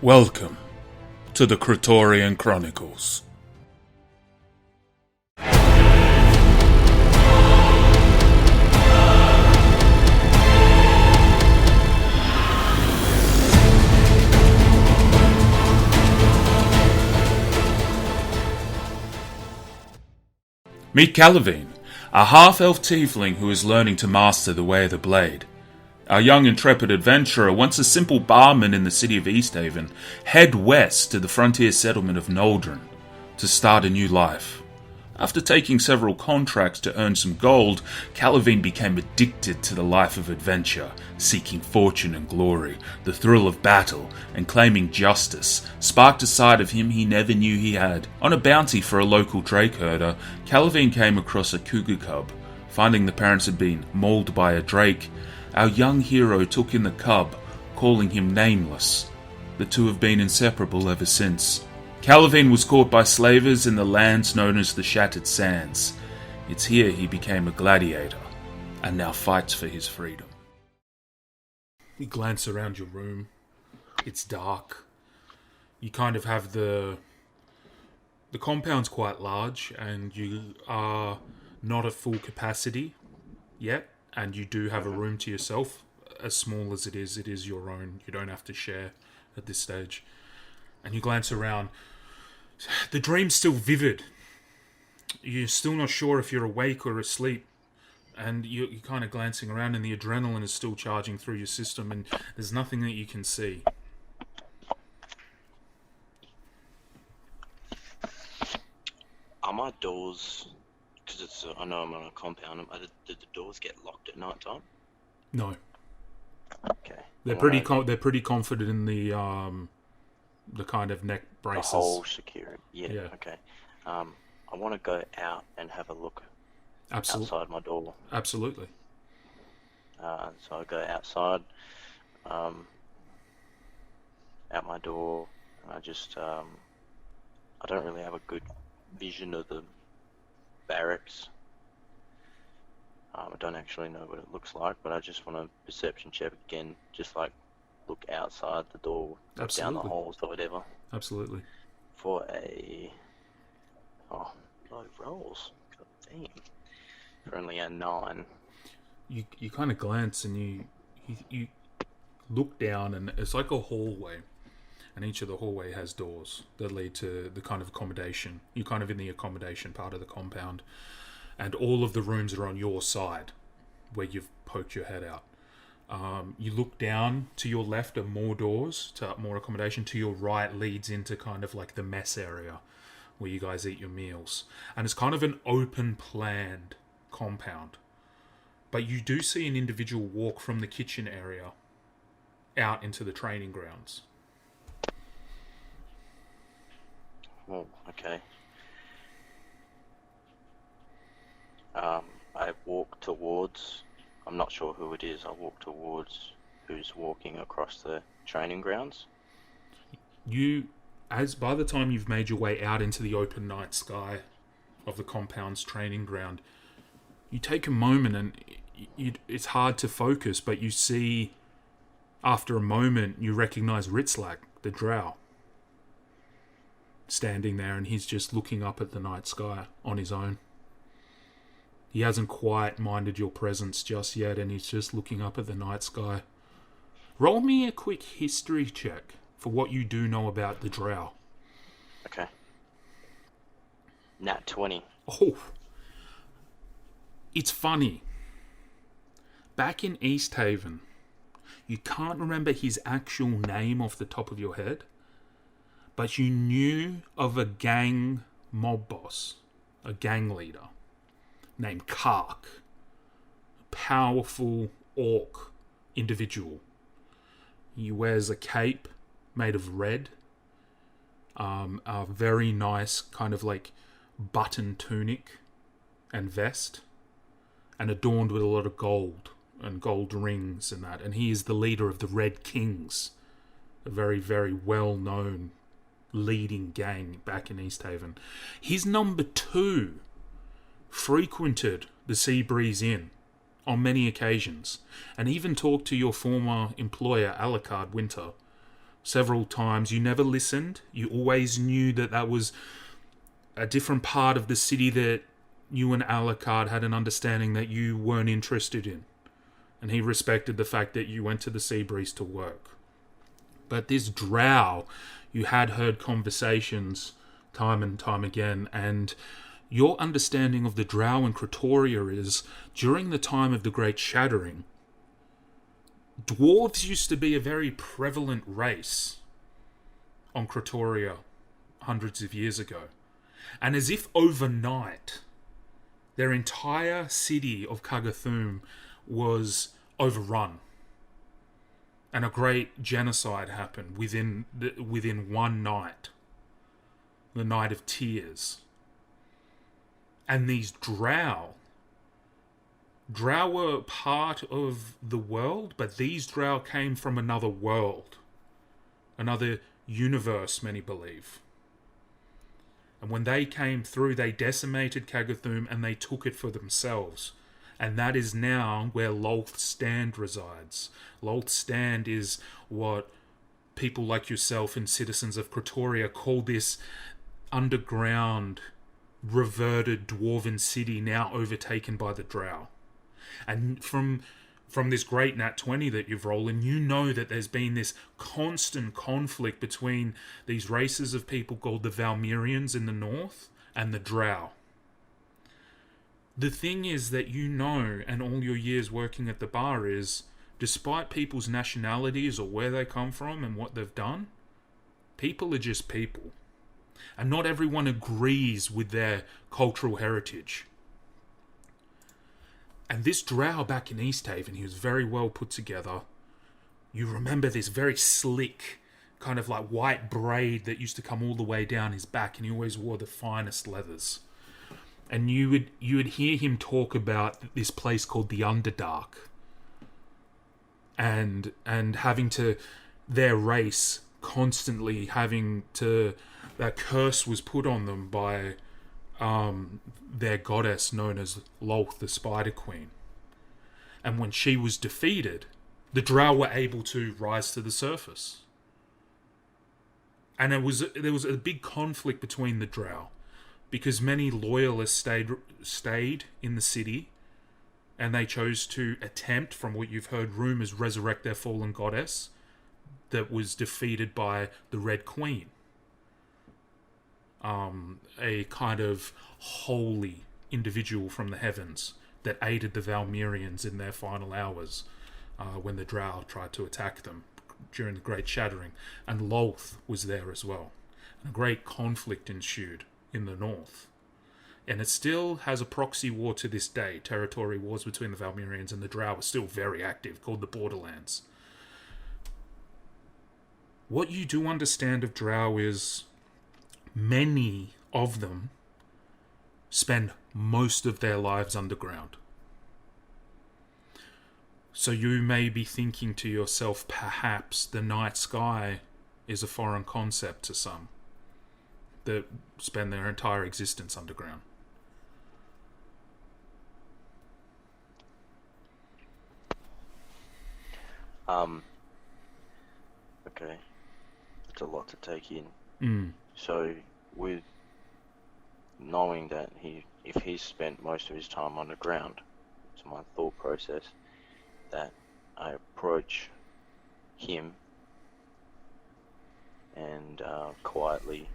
Welcome to the Praetorian Chronicles. Meet Calavine, a half-elf tiefling who is learning to master the way of the blade. Our young intrepid adventurer, once a simple barman in the city of Easthaven, head west to the frontier settlement of Noldrin to start a new life. After taking several contracts to earn some gold, Calavine became addicted to the life of adventure, seeking fortune and glory, the thrill of battle, and claiming justice, sparked a side of him he never knew he had. On a bounty for a local drake herder, Calavine came across a cougar cub. Finding the parents had been mauled by a drake, our young hero took in the cub, calling him Nameless. The two have been inseparable ever since. Calavine was caught by slavers in the lands known as the Shattered Sands. It's here he became a gladiator, and now fights for his freedom. You glance around your room. It's dark. You kind of have the compound's quite large, and you are not at full capacity yet. And you do have a room to yourself. As small as it is your own. You don't have to share at this stage. And you glance around. The dream's still vivid. You're still not sure if you're awake or asleep. And you're kind of glancing around and the adrenaline is still charging through your system and there's nothing that you can see. Are my doors... Because I know I'm on a compound. Did the doors get locked at night time? No. Okay. They're pretty confident in the kind of neck braces. The whole security. Yeah. Okay. I want to go out and have a look. Outside my door. Absolutely. So I go outside, out my door. And I just I don't really have a good vision of the barracks. I don't actually know what it looks like, but I just want to perception check again, just like look outside the door, look down the holes or whatever. Absolutely. For a low rolls. God damn. For only a 9. You kind of glance and you look down and it's like a hallway. And each of the hallway has doors that lead to the kind of accommodation. You're kind of in the accommodation part of the compound. And all of the rooms are on your side, where you've poked your head out. You look down, to your left are more doors, to more accommodation. To your right leads into kind of like the mess area, where you guys eat your meals. And it's kind of an open, planned compound. But you do see an individual walk from the kitchen area out into the training grounds. Oh, okay. I walk towards... I'm not sure who it is. I walk towards who's walking across the training grounds. By the time you've made your way out into the open night sky of the compound's training ground, you take a moment and it's hard to focus, but you see, after a moment, you recognize Ritzlak, the drow, standing there, and he's just looking up at the night sky on his own. He hasn't quite minded your presence just yet, and he's just looking up at the night sky. Roll me a quick history check for what you do know about the drow. Okay. Nat 20. Oh. It's funny. Back in Easthaven, you can't remember his actual name off the top of your head, but you knew of a gang mob boss, a gang leader, named Kark. A powerful orc individual. He wears a cape made of red, a very nice kind of like button tunic and vest, and adorned with a lot of gold and gold rings and that. And he is the leader of the Red Kings, a very, very well-known leading gang back in Easthaven. His number 2 frequented the Seabreeze Inn on many occasions, and even talked to your former employer, Alucard Winter, several times. You never listened. You always knew that that was a different part of the city that you and Alucard had an understanding that you weren't interested in. And he respected the fact that you went to the Seabreeze to work. But this drow, you had heard conversations time and time again, and your understanding of the drow in Cratoria is, during the time of the Great Shattering, dwarves used to be a very prevalent race on Cratoria hundreds of years ago. And as if overnight, their entire city of Kagathum was overrun. And a great genocide happened within one night. The Night of Tears. And these drow were part of the world, but these drow came from another world. Another universe, many believe. And when they came through, they decimated Kagathum and they took it for themselves. And that is now where Lolth Stand resides. Lolth Stand is what people like yourself and citizens of Cratoria call this underground, reverted dwarven city now overtaken by the drow. And from this great Nat 20 that you've rolled, and you know that there's been this constant conflict between these races of people called the Valmirians in the north and the drow. The thing is that you know, and all your years working at the bar is, despite people's nationalities or where they come from and what they've done, people are just people. And not everyone agrees with their cultural heritage. And this drow back in East Haven, he was very well put together. You remember this very slick, kind of like white braid that used to come all the way down his back, and he always wore the finest leathers. And you would hear him talk about this place called the Underdark. And having to, their race constantly having to, that curse was put on them by their goddess known as Lolth, the Spider Queen. And when she was defeated, the drow were able to rise to the surface. And there was a big conflict between the drow, because many loyalists stayed in the city, and they chose to attempt, from what you've heard rumours, resurrect their fallen goddess that was defeated by the Red Queen. A kind of holy individual from the heavens that aided the Valmirians in their final hours when the drow tried to attack them during the Great Shattering. And Lolth was there as well. And a great conflict ensued in the north. And it still has a proxy war to this day. Territory wars between the Valmirians and the drow are still very active, called the Borderlands. What you do understand of drow is many of them spend most of their lives underground. So you may be thinking to yourself, perhaps the night sky is a foreign concept to some that spend their entire existence underground. Okay. It's a lot to take in. Mm. So, with knowing that if he's spent most of his time underground, it's my thought process that I approach him and quietly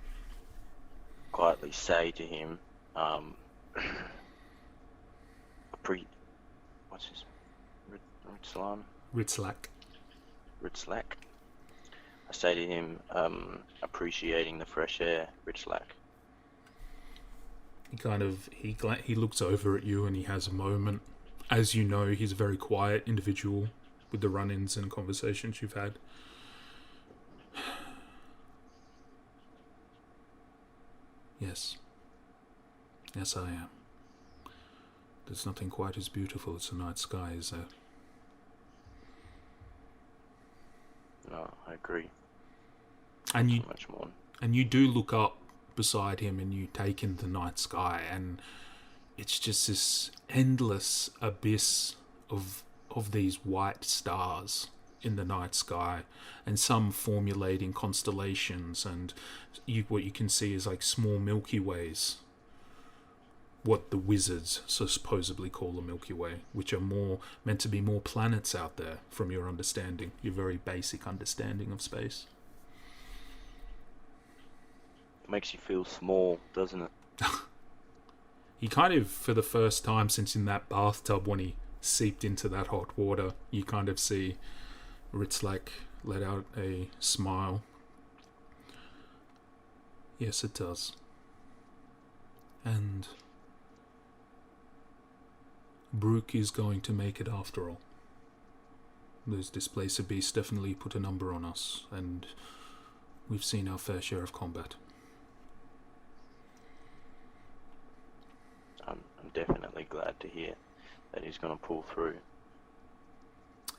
say to him, what's his Ritzlak. Ritzlak. I say to him, appreciating the fresh air, Ritzlak. He looks over at you and he has a moment. As you know, he's a very quiet individual with the run-ins and conversations you've had. Yes. Yes, I am. There's nothing quite as beautiful as the night sky, is there? No, I agree. And you, much more. And you do look up beside him and you take in the night sky, and it's just this endless abyss of these white stars in the night sky, and some formulating constellations, and what you can see is like small Milky Ways, what the wizards supposedly call the Milky Way, which are more meant to be more planets out there, from your understanding, your very basic understanding of space. It makes you feel small, doesn't it? He kind of, for the first time since in that bathtub when he seeped into that hot water, you kind of see Ritzlak let out a smile. Yes, it does. And Brooke is going to make it after all. Those displacer beasts definitely put a number on us, and we've seen our fair share of combat. I'm definitely glad to hear that he's going to pull through.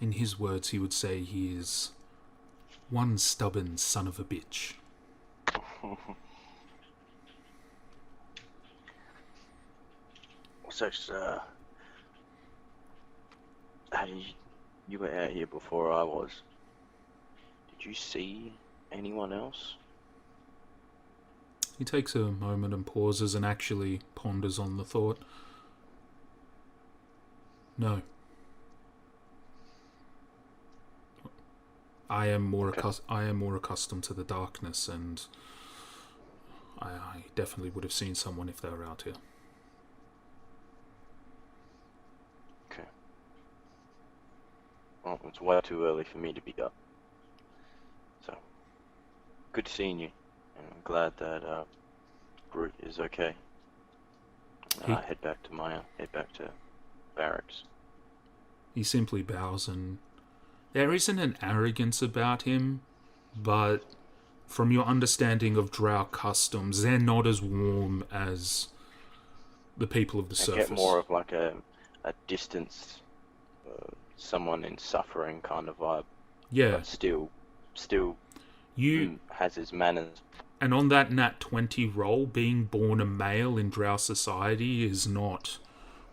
In his words, he would say he is one stubborn son of a bitch. So, you were out here before I was. Did you see anyone else? He takes a moment and pauses and actually ponders on the thought. No. I am more accustomed to the darkness, and I definitely would have seen someone if they were out here. Okay. Well, it's way too early for me to be up. So, good seeing you, and I'm glad that Brute is okay. I head back to barracks. He simply bows, and there isn't an arrogance about him, but from your understanding of Drow customs, they're not as warm as the people of the surface. Get more of like a distanced, someone in suffering kind of vibe. Yeah. But still has his manners. And on that Nat 20 roll, being born a male in Drow society is not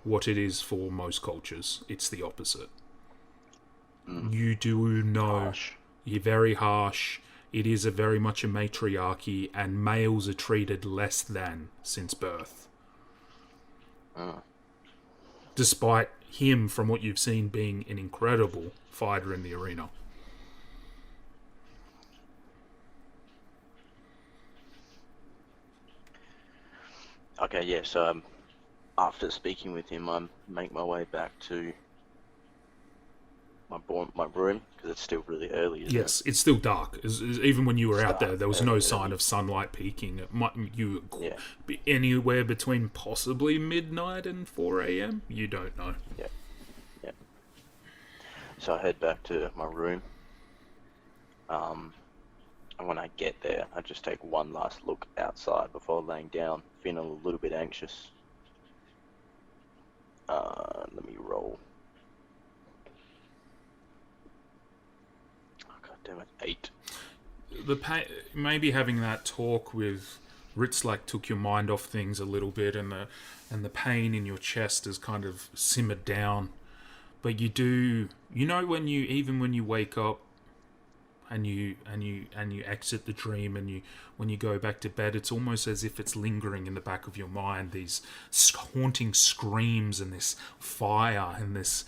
what it is for most cultures. It's the opposite. You do know Harsh. You're very harsh. It is very much a matriarchy, and males are treated less than since birth. Despite him, from what you've seen, being an incredible fighter in the arena. Okay, yeah, so after speaking with him, I make my way back to my room, because it's still really early. Yes, it's still dark. Even when you were out there was no sign early. of sunlight peaking. It might be anywhere between possibly midnight and 4 a.m. You don't know. Yeah. So I head back to my room. And when I get there, I just take one last look outside before laying down, feeling a little bit anxious. Let me roll. Oh, God damn it, 8. Maybe having that talk with Ritzlak took your mind off things a little bit, and the pain in your chest has kind of simmered down. But you know, when you wake up and you exit the dream, and when you go back to bed, it's almost as if it's lingering in the back of your mind, these haunting screams and this fire and this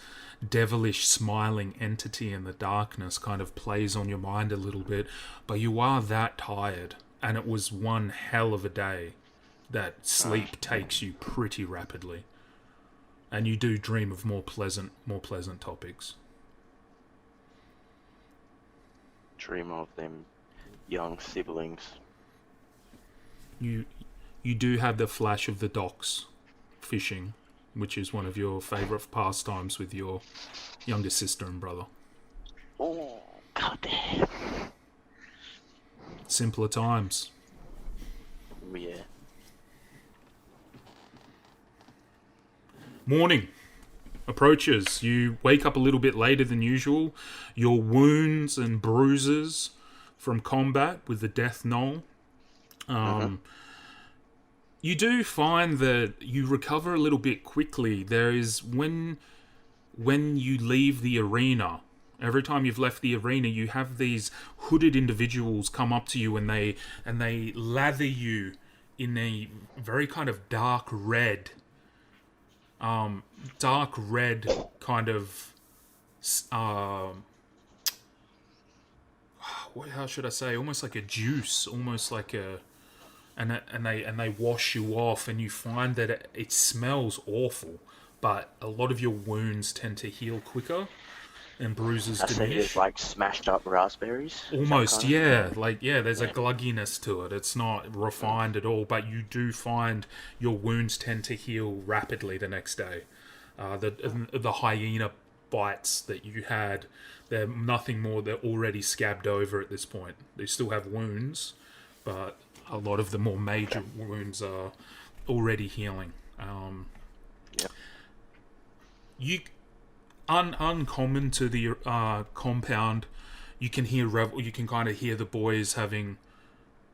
devilish smiling entity in the darkness kind of plays on your mind a little bit. But you are that tired, and it was one hell of a day that sleep takes you pretty rapidly, and you do dream of more pleasant topics. Dream of them young siblings. You do have the flash of the docks fishing, which is one of your favourite pastimes with your younger sister and brother. Oh, goddamn. Simpler times. Yeah. Morning approaches. You wake up a little bit later than usual. Your wounds and bruises from combat with the death knoll. You do find that you recover a little bit quickly. There is when you leave the arena Every time you've left the arena, you have these hooded individuals come up to you, and they lather you in a very kind of dark red kind of how should I say? Almost like a juice, almost like a, and they wash you off, and you find that it smells awful, but a lot of your wounds tend to heal quicker, and bruises I see diminish. it's like smashed up raspberries. Almost, kind of yeah. thing? Like, yeah, there's a glugginess to it. It's not refined at all, but you do find your wounds tend to heal rapidly the next day. The hyena bites that you had, they're nothing more. They're already scabbed over at this point. They still have wounds, but a lot of the more major wounds are already healing. Yep. You uncommon to the compound. You can hear you can kind of hear the boys having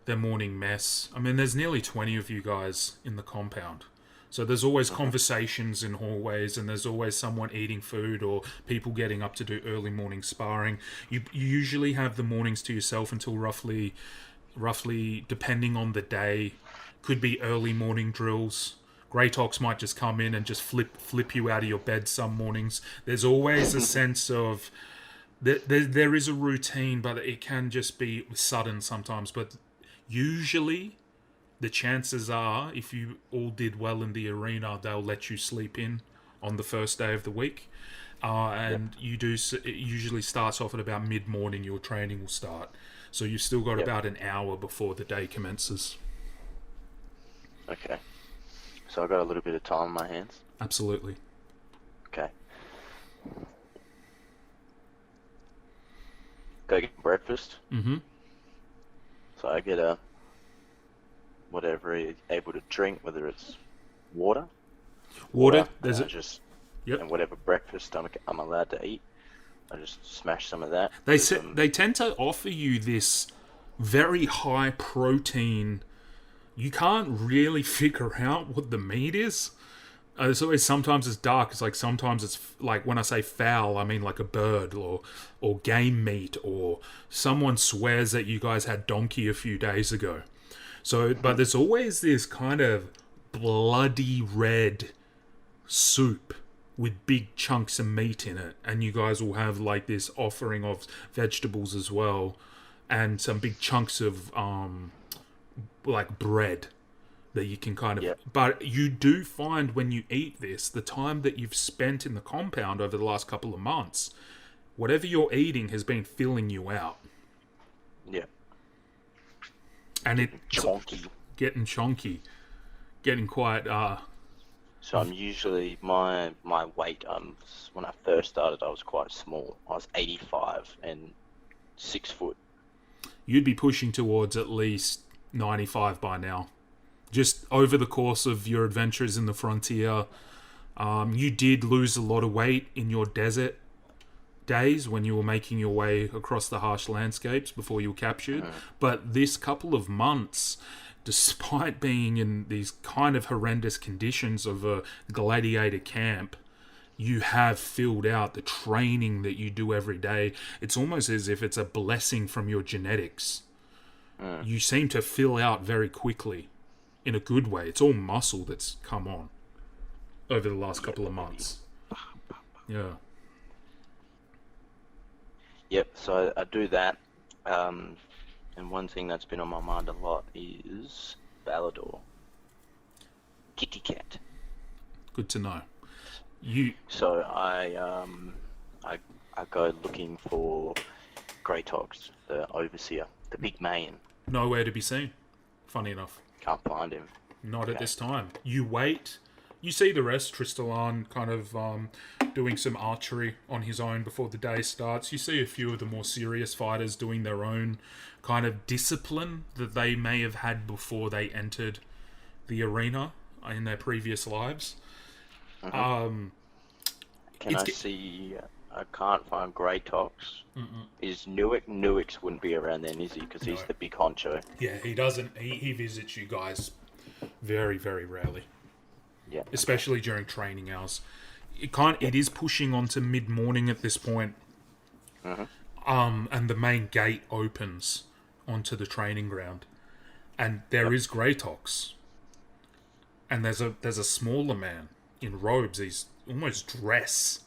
their morning mess. I mean, there's nearly 20 of you guys in the compound. So there's always conversations in hallways, and there's always someone eating food or people getting up to do early morning sparring. You usually have the mornings to yourself until roughly, depending on the day, could be early morning drills. Greytox might just come in and just flip you out of your bed some mornings. There's always a sense of there is a routine, but it can just be sudden sometimes. But usually, the chances are, if you all did well in the arena, they'll let you sleep in on the first day of the week. And you do. It usually starts off at about mid-morning. Your training will start, so you've still got about an hour before the day commences. Okay. So I got a little bit of time on my hands. Absolutely. Okay. Go get breakfast. Mm-hmm. So I get a whatever you're able to drink, whether it's water. There's and it. Just Yep. and whatever breakfast I'm allowed to eat. I just smash some of that. They tend to offer you this very high protein. You can't really figure out what the meat is. It's always, sometimes it's dark. It's like, sometimes it's like, when I say fowl, I mean like a bird or game meat, or someone swears that you guys had donkey a few days ago. So, but there's always this kind of bloody red soup with big chunks of meat in it, and you guys will have like this offering of vegetables as well, and some big chunks of like bread that you can kind of... Yep. But you do find when you eat this, the time that you've spent in the compound over the last couple of months, whatever you're eating has been filling you out. Yeah. And Getting chonky. Getting quite... So I'm usually, my weight, when I first started, I was quite small. I was 85 and 6 foot. You'd be pushing towards at least 95 by now. Just over the course of your adventures in the frontier, you did lose a lot of weight in your desert days when you were making your way across the harsh landscapes before you were captured. But this couple of months, despite being in these kind of horrendous conditions of a gladiator camp, you have filled out the training that you do every day. It's almost as if it's a blessing from your genetics. You seem to fill out very quickly, in a good way. It's all muscle that's come on over the last couple of months. Yeah. Yep, so I do that. And one thing that's been on my mind a lot is Balador. Kitty cat. Good to know. So I go looking for Greytox, the overseer, the big man. Nowhere to be seen, funny enough. Can't find him. Not at this time. You wait. You see the rest. Tristalan kind of doing some archery on his own before the day starts. You see a few of the more serious fighters doing their own kind of discipline that they may have had before they entered the arena in their previous lives. Can I see... I can't find Greytox. Is Newick? Newick's wouldn't be around then, is he? Because he's the big honcho. Yeah, he doesn't. He visits you guys very, very rarely. Yeah. Especially during training hours. It is pushing on to mid-morning at this point. Mm-hmm. And the main gate opens onto the training ground, and there is Greytox, and there's a smaller man in robes. He's almost dressed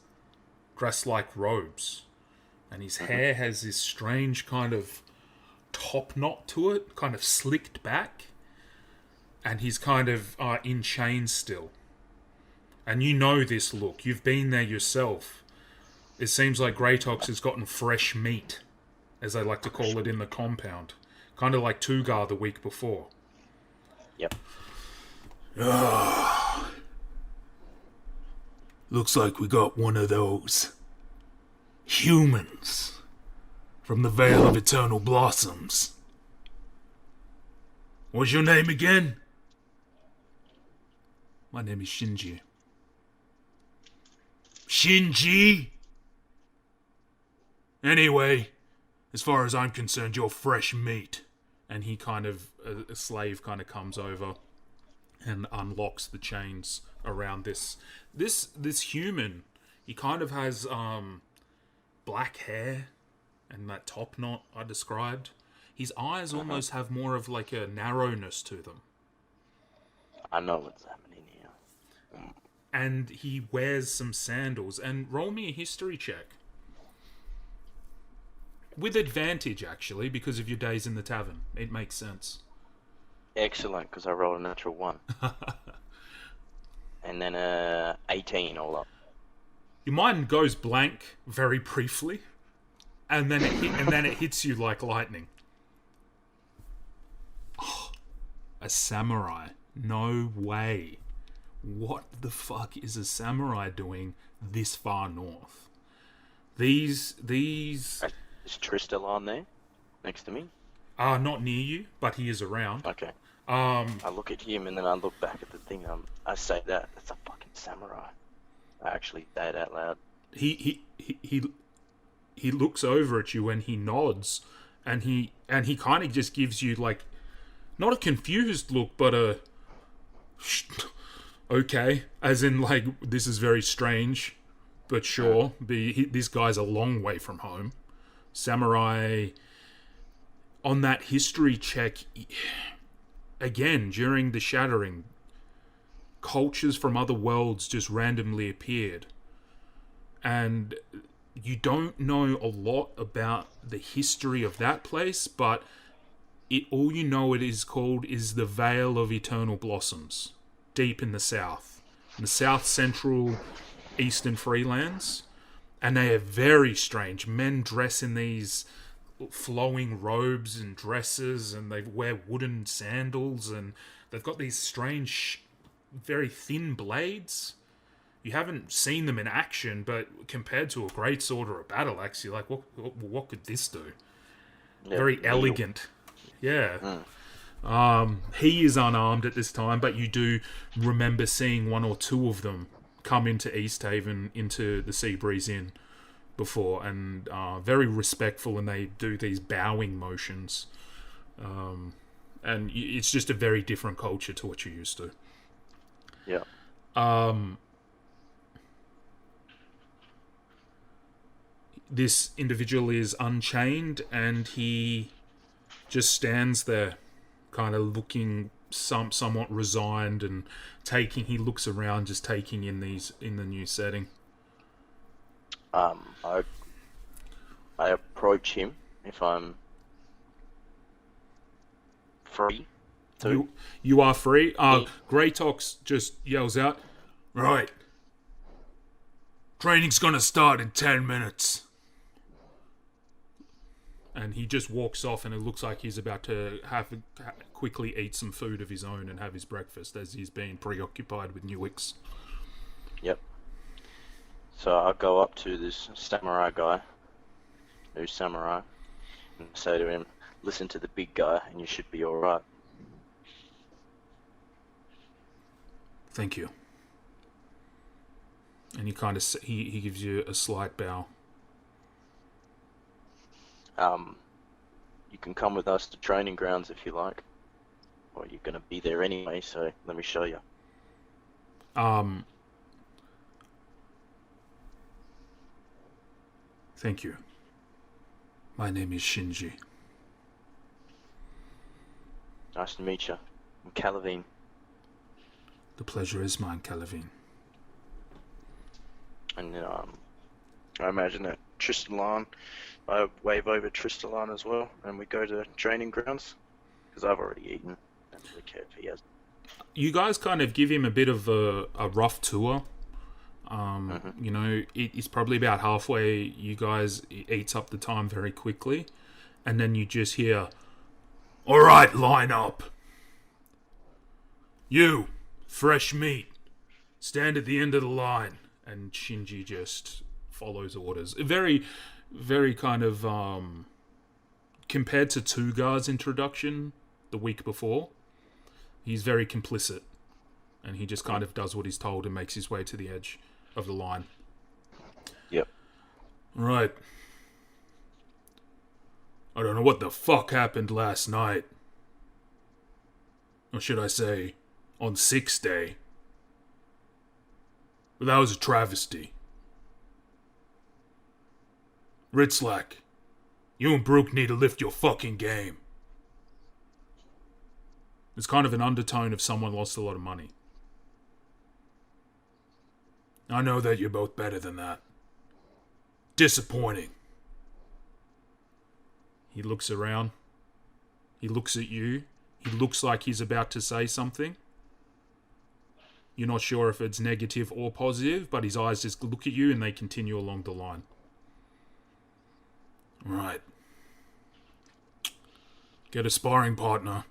like robes, and his hair has this strange kind of top knot to it, kind of slicked back, and he's kind of in chains still. And you know this look. You've been there yourself. It seems like Greytox has gotten fresh meat, as they like to call it in the compound. Kind of like Tugar the week before. Yep. Looks like we got one of those humans from the Vale of Eternal Blossoms. What's your name again? My name is Shinji. Shinji? Anyway, as far as I'm concerned, you're fresh meat. And he kind of, a slave kind of comes over and unlocks the chains around this human. He kind of has black hair and that top knot I described. His eyes almost have more of like a narrowness to them. I know what's happening here. And he wears some sandals. And roll me a history check. With advantage, actually, because of your days in the tavern. It makes sense. Excellent, because I rolled a natural 1. And then 18 all up. Your mind goes blank very briefly, and then it hits you like lightning. Oh, a samurai? No way. What the fuck is a samurai doing this far north? These Is Trista on there next to me? are not near you, but he is around. Okay. I look at him and then I look back at the thing. I say that's a fucking samurai. I actually say it out loud. He looks over at you and he nods, and he kind of just gives you like not a confused look, but a okay, as in like this is very strange, but sure. This guy's a long way from home. Samurai. On that history check, again during the shattering, cultures from other worlds just randomly appeared, and you don't know a lot about the history of that place, but all you know it is called is the Vale of Eternal Blossoms, deep in the south central eastern freelands, and they are very strange. Men dress in these flowing robes and dresses, and they wear wooden sandals, and they've got these strange, very thin blades. You haven't seen them in action, but compared to a greatsword or a battle axe, you're like, what could this do? Yeah, Very elegant. Yeah. He is unarmed at this time, but you do remember seeing one or two of them come into East Haven, into the Seabreeze Inn before, and very respectful, and they do these bowing motions. And it's just a very different culture to what you're used to. Yeah. This individual is unchained, and he just stands there, kind of looking somewhat resigned, and he looks around, just taking in the new setting. I approach him if I'm free. You are free. Greytox just yells out, Right. Training's gonna start in 10 minutes. and he just walks off, and it looks like he's about to quickly eat some food of his own and have his breakfast, as he's been preoccupied with Newicks. Yep. So I'll go up to this samurai guy, new samurai, and say to him, listen to the big guy and you should be alright. Thank you. And he gives you a slight bow. You can come with us to training grounds if you like. Or you're going to be there anyway, so let me show you. Thank you. My name is Shinji. Nice to meet you. I'm Calavine. The pleasure is mine, Calavine. And I imagine that Tristalan, I wave over Tristalan as well, and we go to training grounds, because I've already eaten. I don't really care if he has. You guys kind of give him a bit of a rough tour. You know, it's probably about halfway. You guys eats up the time very quickly, and then you just hear, "All right, line up. You, fresh meat, stand at the end of the line." And Shinji just follows orders. Very, very kind of compared to Tugar's introduction the week before. He's very complicit, and he just kind of does what he's told and makes his way to the edge of the line. Yep. Right. I don't know what the fuck happened last night. Or should I say, on 6th day. But that was a travesty. Ritzlak, you and Brooke need to lift your fucking game. There's kind of an undertone of someone lost a lot of money. I know that you're both better than that. Disappointing. He looks around. He looks at you. He looks like he's about to say something. You're not sure if it's negative or positive, but his eyes just look at you and they continue along the line. Right. Get a sparring partner.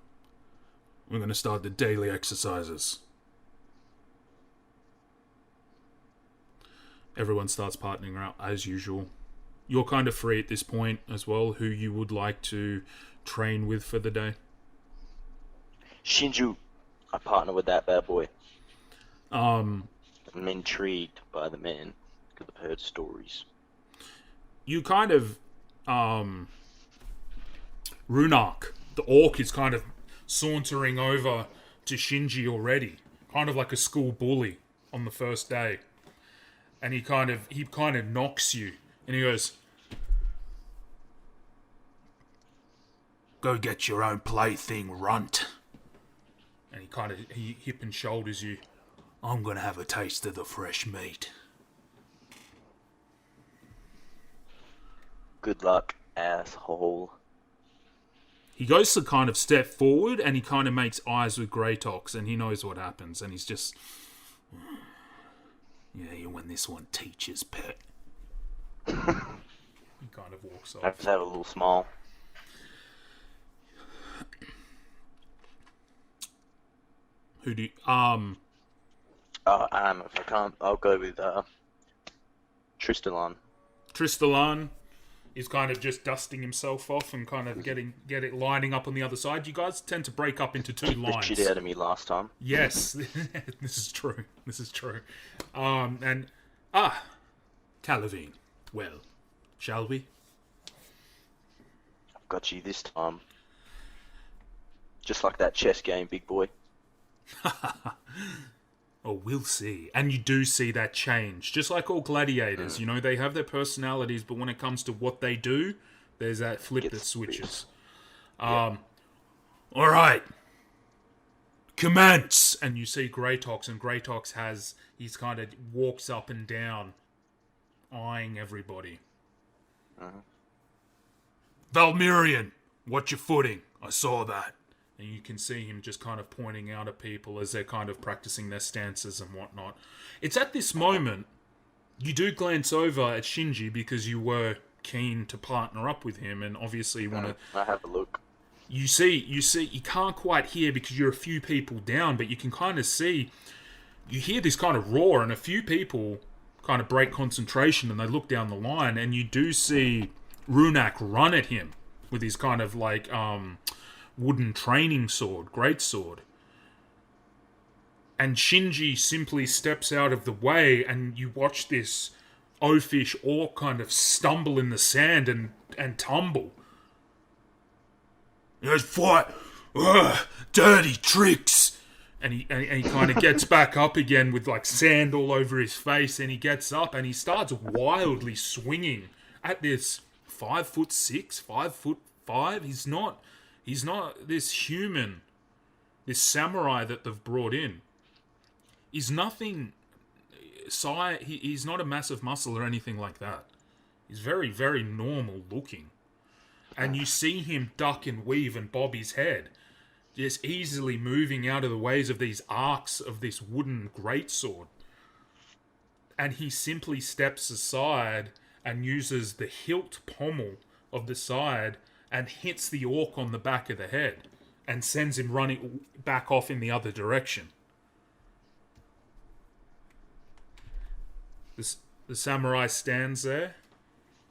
We're going to start the daily exercises. Everyone starts partnering out as usual. You're kind of free at this point as well, who you would like to train with for the day. Shinju, I partner with that bad boy. Um, I'm intrigued by the man, because I've heard stories. You kind of, Runak, the orc, is kind of sauntering over to Shinji already, kind of like a school bully on the first day. And he kind of knocks you, and he goes, "Go get your own plaything, runt." And he hip and shoulders you. "I'm gonna have a taste of the fresh meat." Good luck, asshole. He goes to kind of step forward, and he kind of makes eyes with Greytox, and he knows what happens, and he's just, "Yeah, you win this one, teacher's pet." He kind of walks I off. just have a little smile. Who do you, If I can't, I'll go with Tristalan. Tristalan is kind of just dusting himself off and kind of get it lining up on the other side. You guys tend to break up into two Kicked lines. the shit out of me last time. Yes, this is true. This is true. Calavine. Well, shall we? I've got you this time. Just like that chess game, big boy. Oh, we'll see. And you do see that change. Just like all gladiators, you know, they have their personalities, but when it comes to what they do, there's that flip that switches. All right. Commence! And you see Greytox, and Greytox he's kind of walks up and down, eyeing everybody. Valmirian, what's your footing? I saw that. And you can see him just kind of pointing out at people as they're kind of practicing their stances and whatnot. It's at this moment, you do glance over at Shinji because you were keen to partner up with him, and obviously you want to... I have a look. You see, you can't quite hear because you're a few people down, but you can kind of see, you hear this kind of roar, and a few people kind of break concentration and they look down the line, and you do see Runak run at him with his kind of like, wooden training sword, great sword. And Shinji simply steps out of the way, and you watch this oafish orc kind of stumble in the sand and tumble. He goes, "Fight! Dirty tricks!" And he kind of gets back up again with like sand all over his face, and he gets up and he starts wildly swinging at this 5'6", 5'5". He's not this human, this samurai that they've brought in. He's nothing. He's not a massive muscle or anything like that. He's very, very normal looking. And you see him duck and weave and bob his head, just easily moving out of the ways of these arcs of this wooden greatsword. And he simply steps aside and uses the hilt pommel of the side and hits the orc on the back of the head and sends him running back off in the other direction. The samurai stands there,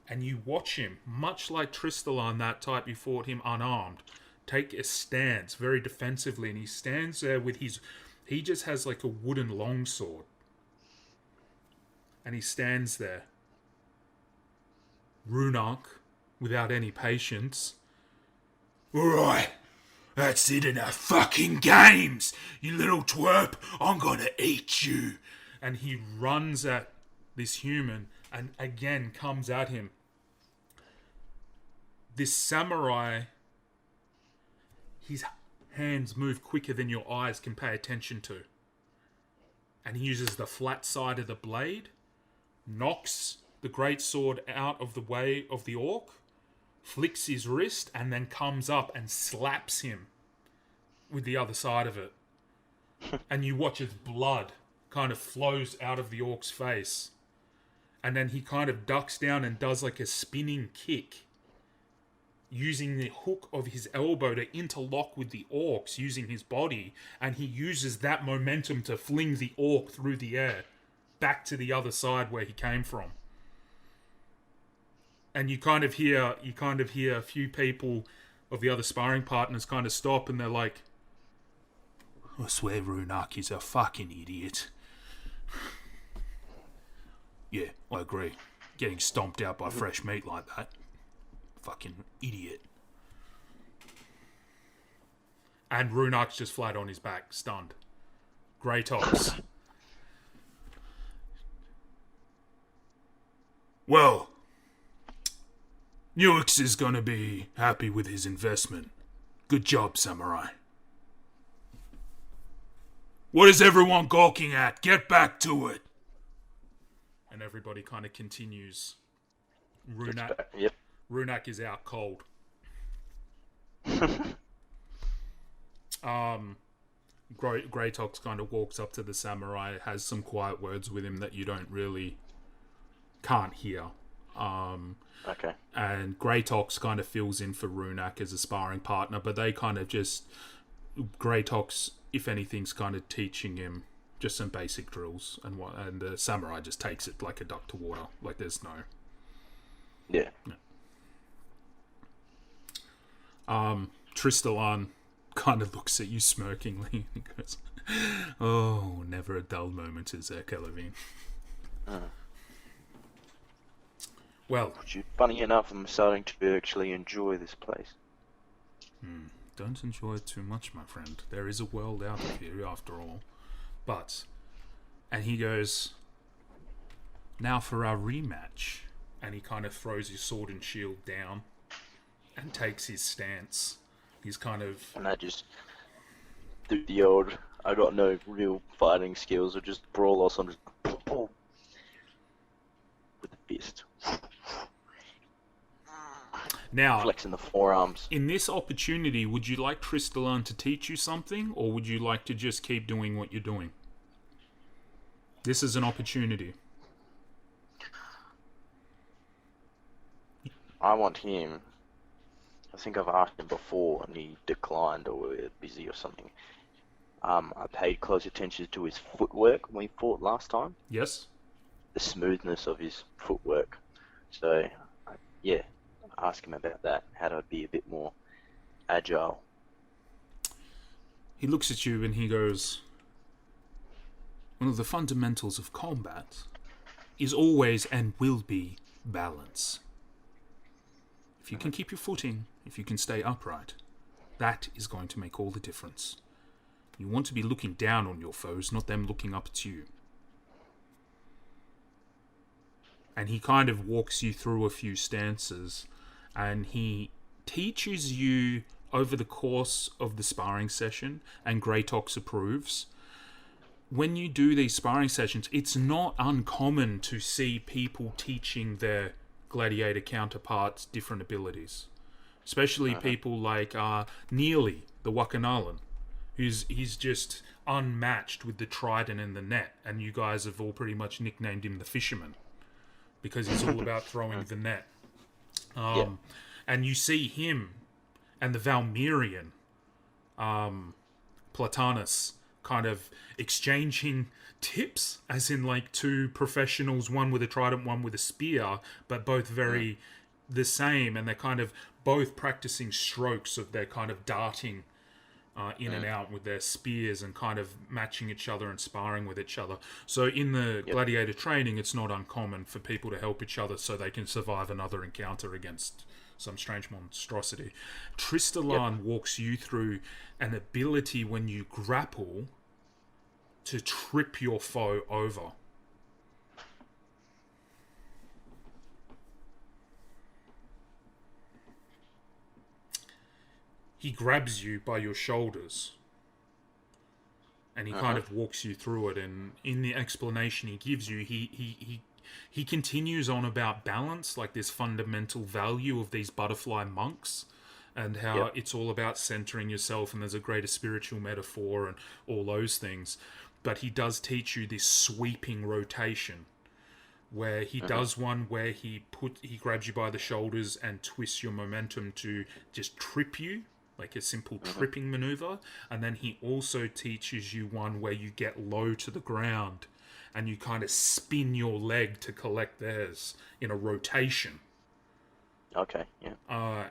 and you watch him, much like Tristalan, that type you fought him unarmed, take a stance very defensively, and he stands there with his... He just has like a wooden longsword. And he stands there. Runak, without any patience. Alright, that's it enough fucking games, you little twerp. I'm gonna eat you. And he runs at this human and again comes at him. This samurai, his hands move quicker than your eyes can pay attention to. And he uses the flat side of the blade, knocks the greatsword out of the way of the orc, flicks his wrist, and then comes up and slaps him with the other side of it. And you watch as blood kind of flows out of the orc's face. And then he kind of ducks down and does like a spinning kick, using the hook of his elbow to interlock with the orc's, using his body, and he uses that momentum to fling the orc through the air back to the other side where he came from. And you kind of hear a few people of the other sparring partners kind of stop, and they're like, I swear Runak is a fucking idiot. Yeah, I agree. Getting stomped out by fresh meat like that. Fucking idiot. and Runak's just flat on his back, stunned. Greytox. Well, Newix is going to be happy with his investment. Good job, Samurai. What is everyone gawking at? Get back to it. And everybody kind of continues. Yep. Runak is out cold. Greytox kind of walks up to the samurai, has some quiet words with him that you can't hear. Okay. And Greytox kind of fills in for Runak as a sparring partner, but they kind of just... Greytox, if anything's kind of teaching him just some basic drills, and the samurai just takes it like a duck to water. Like there's no... Yeah. Tristalan kind of looks at you smirkingly and he goes, "Oh, never a dull moment, is there, Kelvin?" Well, Funny enough, I'm starting to actually enjoy this place. Don't enjoy it too much, my friend. There is a world out of here, after all. But, and he goes, "Now for our rematch." And he kind of throws his sword and shield down and takes his stance. He's kind of... And I just do the old, I got no real fighting skills, or just brawl or something. With the fist. Now, Flexing the forearms. in this opportunity, would you like Tristalan to teach you something, or would you like to just keep doing what you're doing? This is an opportunity. I want him. I think I've asked him before and he declined, or we were busy or something. I paid close attention to his footwork when we fought last time. Yes? The smoothness of his footwork. So, yeah, ask him about that. How to be a bit more agile. He looks at you and he goes, "One of the fundamentals of combat is always and will be balance. If you can keep your footing, if you can stay upright, that is going to make all the difference. You want to be looking down on your foes, not them looking up at you." And he kind of walks you through a few stances and he teaches you over the course of the sparring session, and Greytox approves. When you do these sparring sessions, it's not uncommon to see people teaching their gladiator counterparts different abilities. Especially people like Neely, the Wakanalan. He's just unmatched with the trident and the net, and you guys have all pretty much nicknamed him the Fisherman because he's all about throwing the net. And you see him and the Valmerian, Platanus, kind of exchanging tips, as in like two professionals, one with a trident, one with a spear, but both very the same, and they're kind of both practicing strokes of their kind of darting in and out with their spears and kind of matching each other and sparring with each other. So in the gladiator training, it's not uncommon for people to help each other so they can survive another encounter against some strange monstrosity. Tristalan walks you through an ability when you grapple to trip your foe over. He grabs you by your shoulders and he kind of walks you through it, and in the explanation he gives you, he continues on about balance, like this fundamental value of these butterfly monks, and how it's all about centering yourself, and there's a greater spiritual metaphor and all those things. But he does teach you this sweeping rotation, where he does one where he grabs you by the shoulders and twists your momentum to just trip you, like a simple tripping maneuver. And then he also teaches you one where you get low to the ground and you kind of spin your leg to collect theirs in a rotation. Okay, yeah.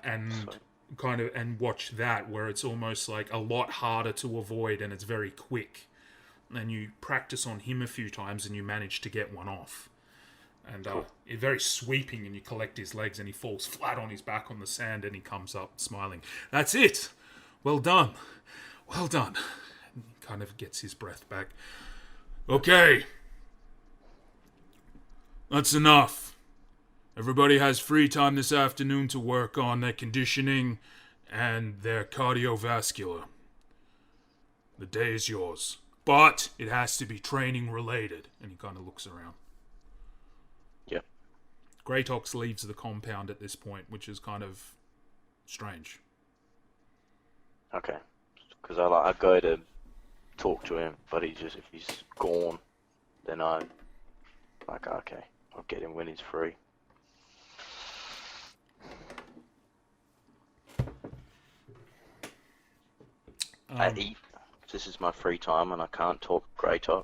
And watch that, where it's almost like a lot harder to avoid and it's very quick. And you practice on him a few times and you manage to get one off. And it's very sweeping, and you collect his legs and he falls flat on his back on the sand and he comes up smiling. That's it! Well done. Well done. And he kind of gets his breath back. Okay. That's enough. Everybody has free time this afternoon to work on their conditioning and their cardiovascular. The day is yours. But it has to be training related. And he kind of looks around. Yep. Greytox leaves the compound at this point, which is kind of strange. Okay. Because I go to talk to him, but if he's gone, then I'm like, okay, I'll get him when he's free. I eat. This is my free time and I can't talk Greytox.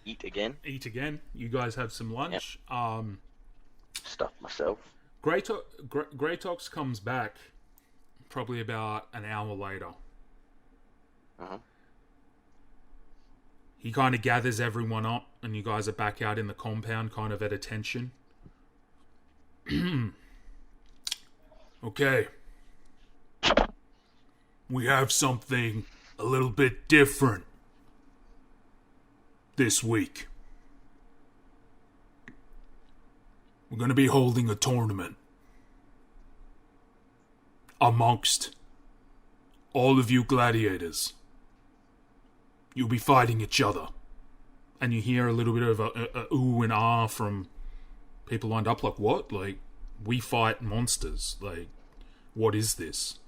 Eat again. You guys have some lunch. Yep. Stuff myself. Greytox comes back probably about an hour later. He kind of gathers everyone up and you guys are back out in the compound, kind of at attention. Okay. We have something a little bit different this week. We're going to be holding a tournament amongst all of you gladiators. You'll be fighting each other. And you hear a little bit of a ooh and ah from people lined up, like, what? Like, we fight monsters. Like, what is this?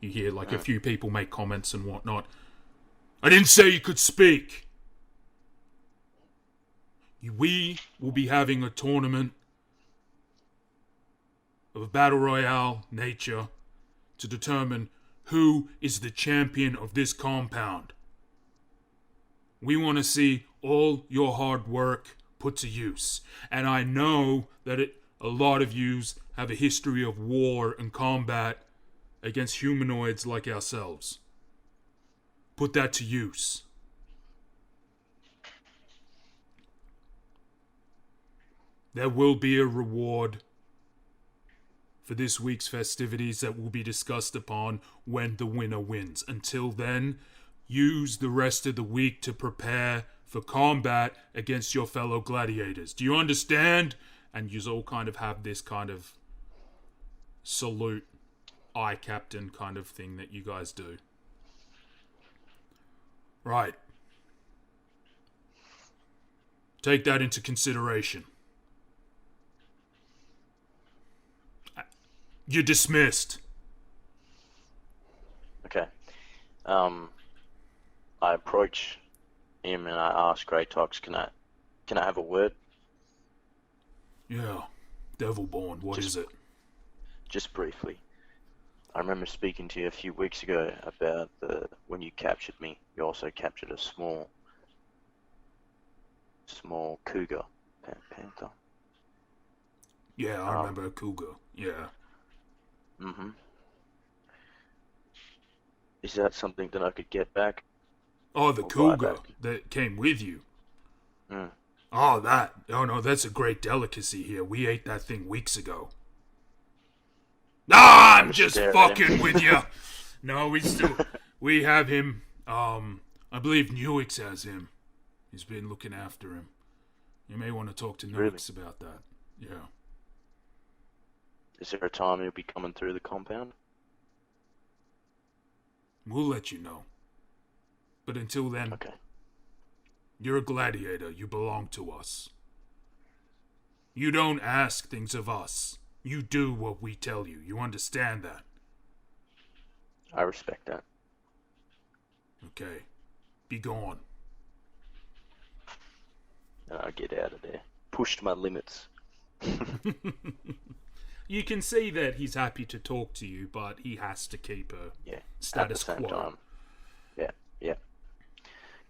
You hear, like, a few people make comments and whatnot. I didn't say you could speak. We will be having a tournament of a battle royale nature to determine who is the champion of this compound. We want to see all your hard work put to use. And I know that a lot of yous have a history of war and combat against humanoids like ourselves. Put that to use. There will be a reward for this week's festivities that will be discussed upon when the winner wins. Until then, use the rest of the week to prepare for combat against your fellow gladiators. Do you understand? And you all kind of have this kind of salute, aye, Captain kind of thing that you guys do. Right. Take that into consideration. You're dismissed. Okay. I approach him and I ask Grey Tox, can I have a word? Yeah. Devilborn, what is it? Just briefly. I remember speaking to you a few weeks ago about when you captured me. You also captured a small cougar, panther. Yeah, I remember a cougar. Yeah. Mm-hmm. Is that something that I could get back? Oh, the Or buy cougar back? that came with you. Mm. Oh, that. Oh, no, that's a great delicacy here. We ate that thing weeks ago. Ah, I'm just stare at fucking him. with you. No, we have him. I believe Newix has him. He's been looking after him. You may want to talk to Newix about that. Yeah. Is there a time he'll be coming through the compound? We'll let you know. But until then, Okay. you're a gladiator. You belong to us. You don't ask things of us. You do what we tell you. You understand that? I respect that. Okay. Be gone. And I get out of there. Pushed my limits. You can see that he's happy to talk to you, but he has to keep a status at the same quo. time. Yeah.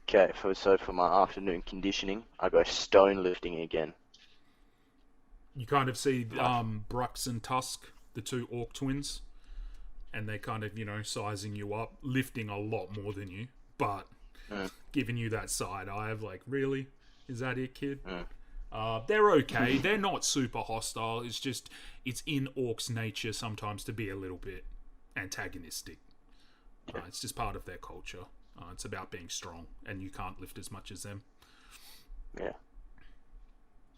Okay, so for my afternoon conditioning, I go stone lifting again. You kind of see Brux and Tusk, the two orc twins, and they're kind of, sizing you up, lifting a lot more than you, but giving you that side eye of like, really? Is that it, kid? They're okay. They're not super hostile. It's just, it's in orcs' nature sometimes to be a little bit antagonistic. It's just part of their culture. It's about being strong, and you can't lift as much as them. Yeah.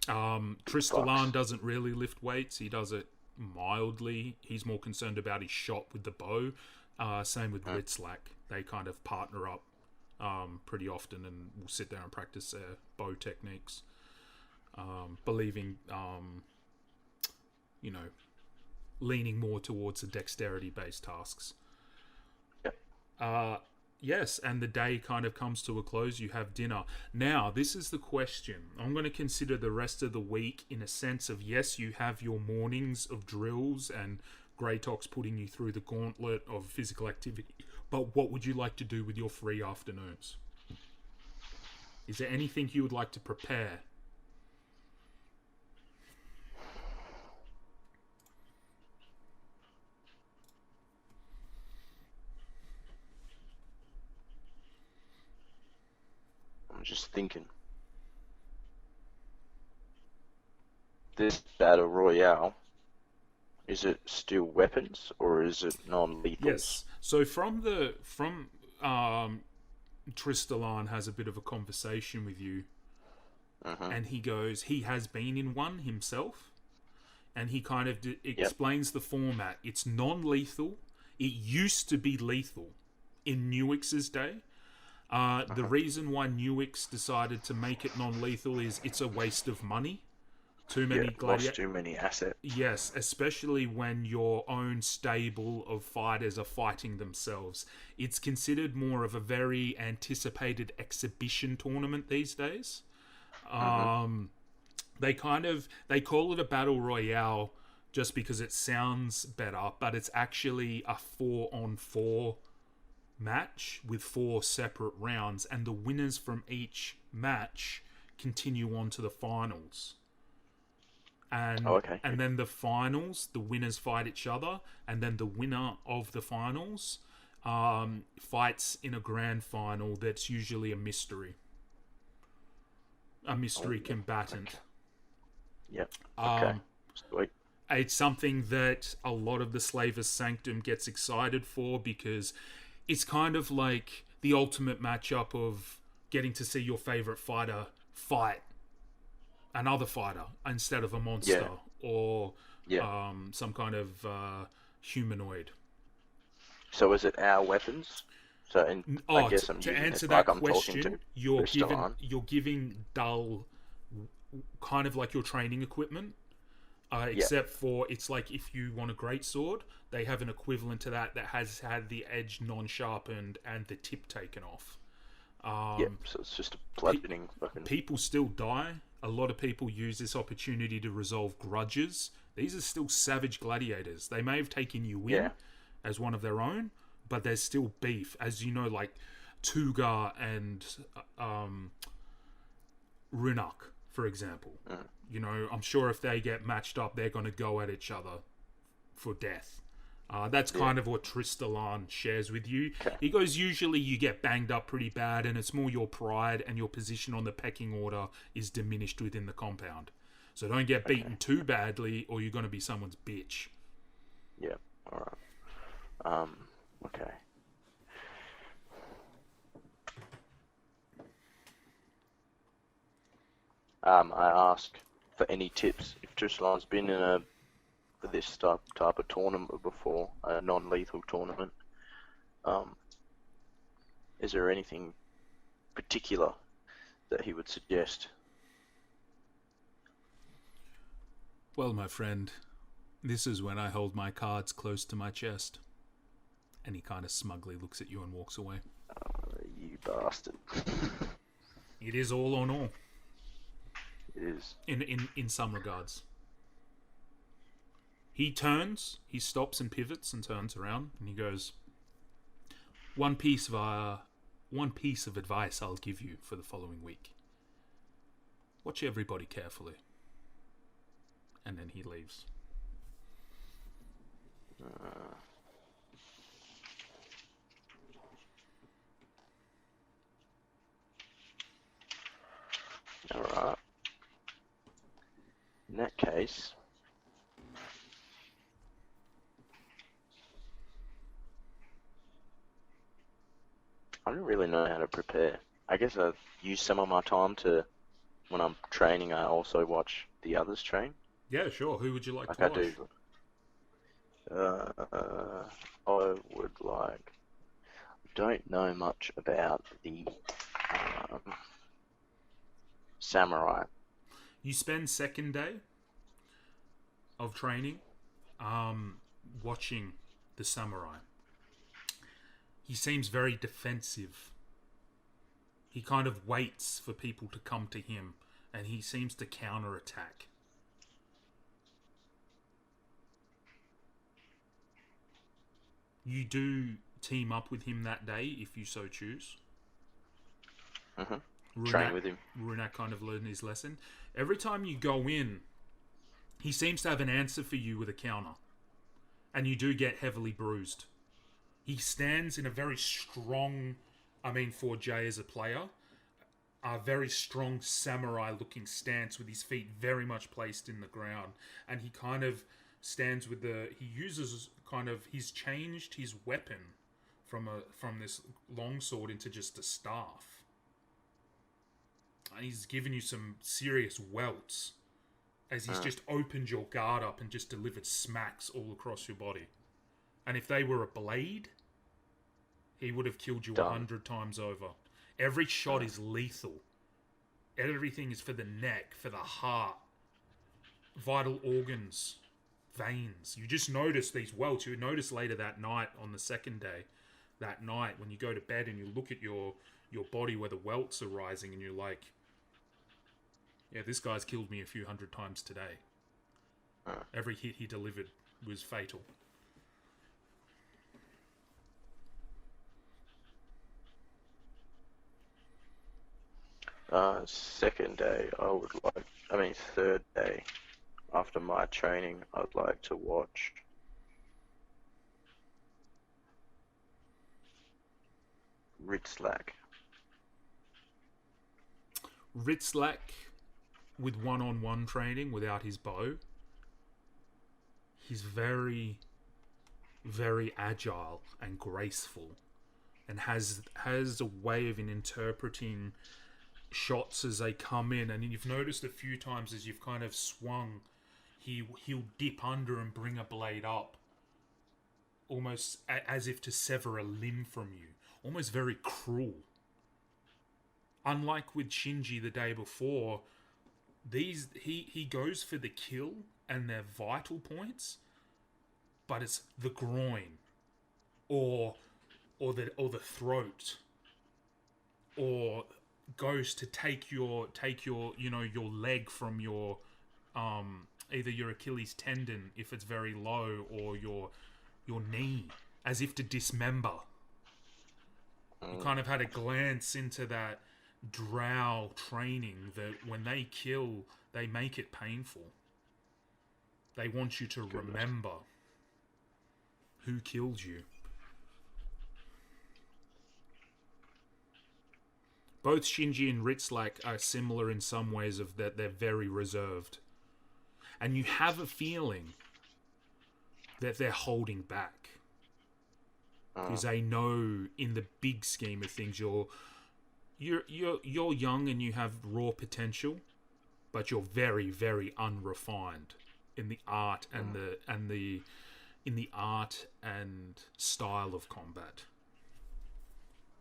Tristalan doesn't really lift weights. He does it mildly. He's more concerned about his shot with the bow. Same with Ritzlak. They kind of partner up pretty often and will sit there and practice their bow techniques. Believing, leaning more towards the dexterity-based tasks. Yep. Yes, and the day kind of comes to a close. You have dinner. Now, this is the question. I'm going to consider the rest of the week in a sense of, yes, you have your mornings of drills and Greytox putting you through the gauntlet of physical activity. But what would you like to do with your free afternoons? Is there anything you would like to prepare? I'm just thinking. This battle royale, is it still weapons or is it non-lethal? Yes. So from Tristalan has a bit of a conversation with you, and he goes, he has been in one himself, and he kind of explains the format. It's non-lethal. It used to be lethal in Newix's day. The reason why Newix decided to make it non-lethal is it's a waste of money. Too many lost too many assets. Yes, especially when your own stable of fighters are fighting themselves. It's considered more of a very anticipated exhibition tournament these days. They call it a battle royale just because it sounds better, but it's actually a 4-on-4 match with 4 separate rounds, and the winners from each match continue on to the finals. And and then the finals, the winners fight each other, and then the winner of the finals fights in a grand final that's usually a mystery combatant. Yep. Okay. Sweet. It's something that a lot of the Slaver's Sanctum gets excited for because it's kind of like the ultimate matchup of getting to see your favorite fighter fight another fighter instead of a monster, or Yeah. some kind of humanoid. So is it our weapons? So I guess I'm To using answer it that like I'm talking question, to. They're still on. you're giving Dull kind of like your training equipment. Yeah. Except for it's like if you want a great sword, they have an equivalent to that has had the edge non-sharpened and the tip taken off. Yeah. So it's just a bludgeoning fucking. People still die. A lot of people use this opportunity to resolve grudges. These are still savage gladiators. They may have taken you in as one of their own, but there's still beef. As you know, like Tugar and Runuk, for example. You know, I'm sure if they get matched up, they're going to go at each other for death. That's kind of what Tristalan shares with you. Okay. He goes, usually you get banged up pretty bad, and it's more your pride and your position on the pecking order is diminished within the compound. So don't get beaten too badly, or you're going to be someone's bitch. Yeah. All right. Okay. I ask for any tips if Tristalan's been in for this type of tournament before, a non-lethal tournament. Is there anything particular that he would suggest? Well, my friend, this is when I hold my cards close to my chest. And he kind of smugly looks at you and walks away. You bastard. It is all on all. It is. In some regards. He stops and pivots and turns around, and he goes, one piece of advice I'll give you for the following week. Watch everybody carefully. And then he leaves. Alright. In that case, I don't really know how to prepare. I guess I use some of my time to, when I'm training, I also watch the others train. Yeah, sure. Who would you like to I watch? do. I would like. Don't know much about the samurai. You spend second day of training watching the samurai. He seems very defensive. He kind of waits for people to come to him, and he seems to counterattack. You do team up with him that day if you so choose. Train with him. Runak kind of learned his lesson. Every time you go in, he seems to have an answer for you with a counter. And you do get heavily bruised. He stands in a very strong, for Jay as a player, a very strong samurai-looking stance with his feet very much placed in the ground. And he kind of stands with he uses he's changed his weapon from this longsword into just a staff. And he's given you some serious welts as he's just opened your guard up and just delivered smacks all across your body. And if they were a blade, he would have killed you 100 times over. Every shot is lethal. Everything is for the neck, for the heart, vital organs, veins. You just notice these welts. You would notice later that night on the second day, that night when you go to bed and you look at your body where the welts are rising and you're like, yeah, this guy's killed me a few hundred times today. Every hit he delivered was fatal. Second day, third day, after my training, I'd like to watch Ritzlak. Ritzlak, with one-on-one training without his bow, he's very, very agile and graceful, and has a way of interpreting shots as they come in. And you've noticed a few times as you've kind of swung, he'll dip under and bring a blade up, almost as if to sever a limb from you. Almost very cruel. Unlike with Shinji the day before, he goes for the kill and their vital points, but it's the groin, or the throat, or goes to take your your leg from your either your Achilles tendon if it's very low, or your knee, as if to dismember. You kind of had a glance into that drow training, that when they kill, they make it painful. They want you to remember who killed you. Both Shinji and Ritzlak are similar in some ways, of that they're very reserved. And you have a feeling that they're holding back. Because they know, in the big scheme of things, you're young and you have raw potential, but you're very, very unrefined in the art and in the art and style of combat.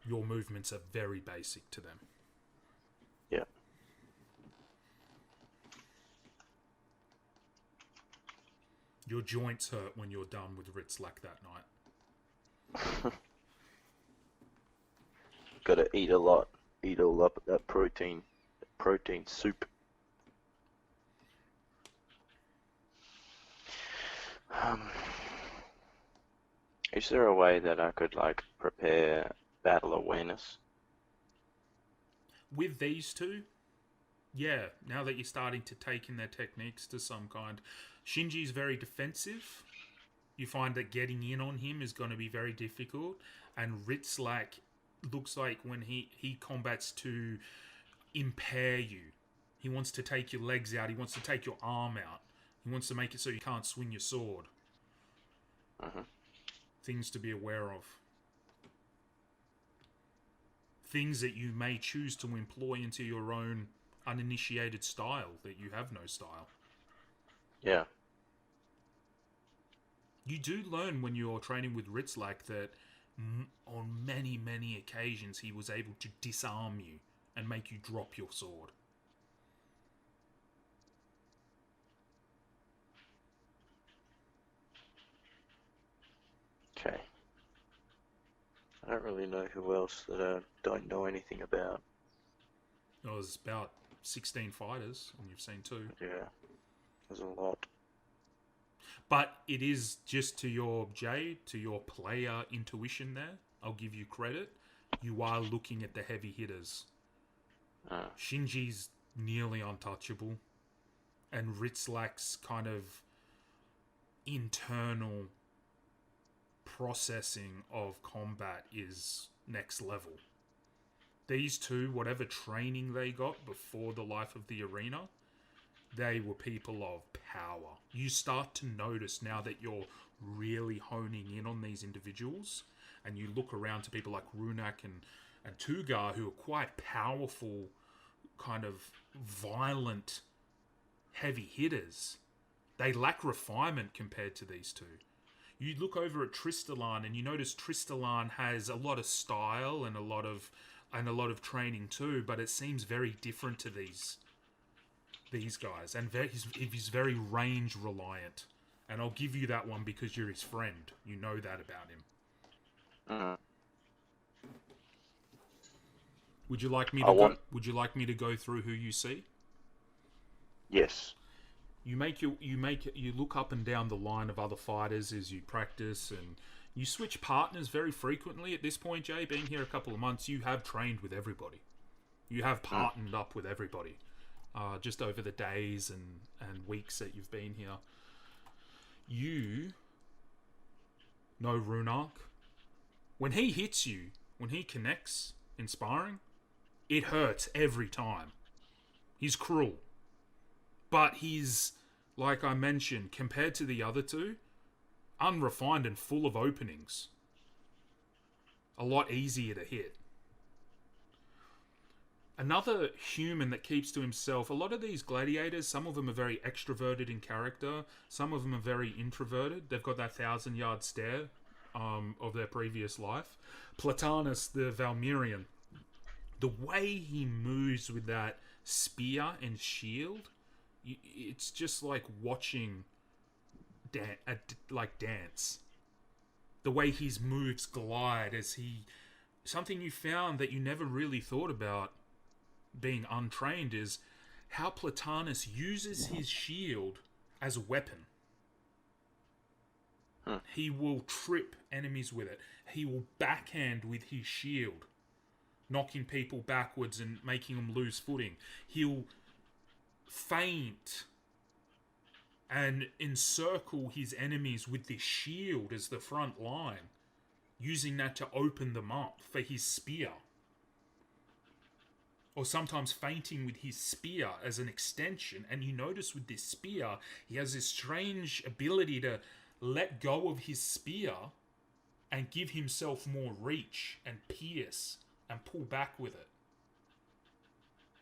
Your movements are very basic to them. Yeah. Your joints hurt when you're done with Ritzlak that night. Gotta eat a lot. Eat all up that protein soup. Is there a way that I could prepare battle awareness? With these two, yeah, now that you're starting to take in their techniques to some kind. Shinji's very defensive. You find that getting in on him is going to be very difficult. And Ritzlak looks like when he combats to impair you. He wants to take your legs out. He wants to take your arm out. He wants to make it so you can't swing your sword. Things to be aware of. Things that you may choose to employ into your own uninitiated style, that you have no style. Yeah. You do learn when you're training with Ritzlak that on many, many occasions he was able to disarm you and make you drop your sword. Okay. I don't really know who else that I don't know anything about. There's about 16 fighters, and you've seen 2. Yeah. There's a lot. But it is just to your player intuition there. I'll give you credit. You are looking at the heavy hitters. Shinji's nearly untouchable. And Ritzlak's kind of internal processing of combat is next level. These two, whatever training they got before the life of the arena, they were people of power. You start to notice now that you're really honing in on these individuals, and you look around to people like Runak and Tugar, who are quite powerful, kind of violent, heavy hitters. They lack refinement compared to these two. You look over at Tristalan and you notice Tristalan has a lot of style and a lot of training too, but it seems very different to these guys, and he's very range reliant. And I'll give you that one because you're his friend. You know that about him. Would you like me to go through who you see? Yes. You look up and down the line of other fighters as you practice, and you switch partners very frequently. At this point, Jay, being here a couple of months, you have trained with everybody. You have partnered up with everybody. Just over the days and weeks that you've been here. You know Runak. When he hits you, when he connects in sparring, it hurts every time. He's cruel. But he's, like I mentioned, compared to the other two, unrefined and full of openings. A lot easier to hit. Another human that keeps to himself. A lot of these gladiators, some of them are very extroverted in character. Some of them are very introverted. They've got that 1,000-yard stare of their previous life. Platanus, the Valmerian, the way he moves with that spear and shield, it's just like watching dance. The way his moves glide as he... Something you found that you never really thought about being untrained is how Platanus uses his shield as a weapon. He will trip enemies with it. He will backhand with his shield, knocking people backwards and making them lose footing. He'll feint and encircle his enemies with this shield as the front line, using that to open them up for his spear. Or sometimes feinting with his spear as an extension. And you notice with this spear, he has this strange ability to let go of his spear and give himself more reach and pierce and pull back with it.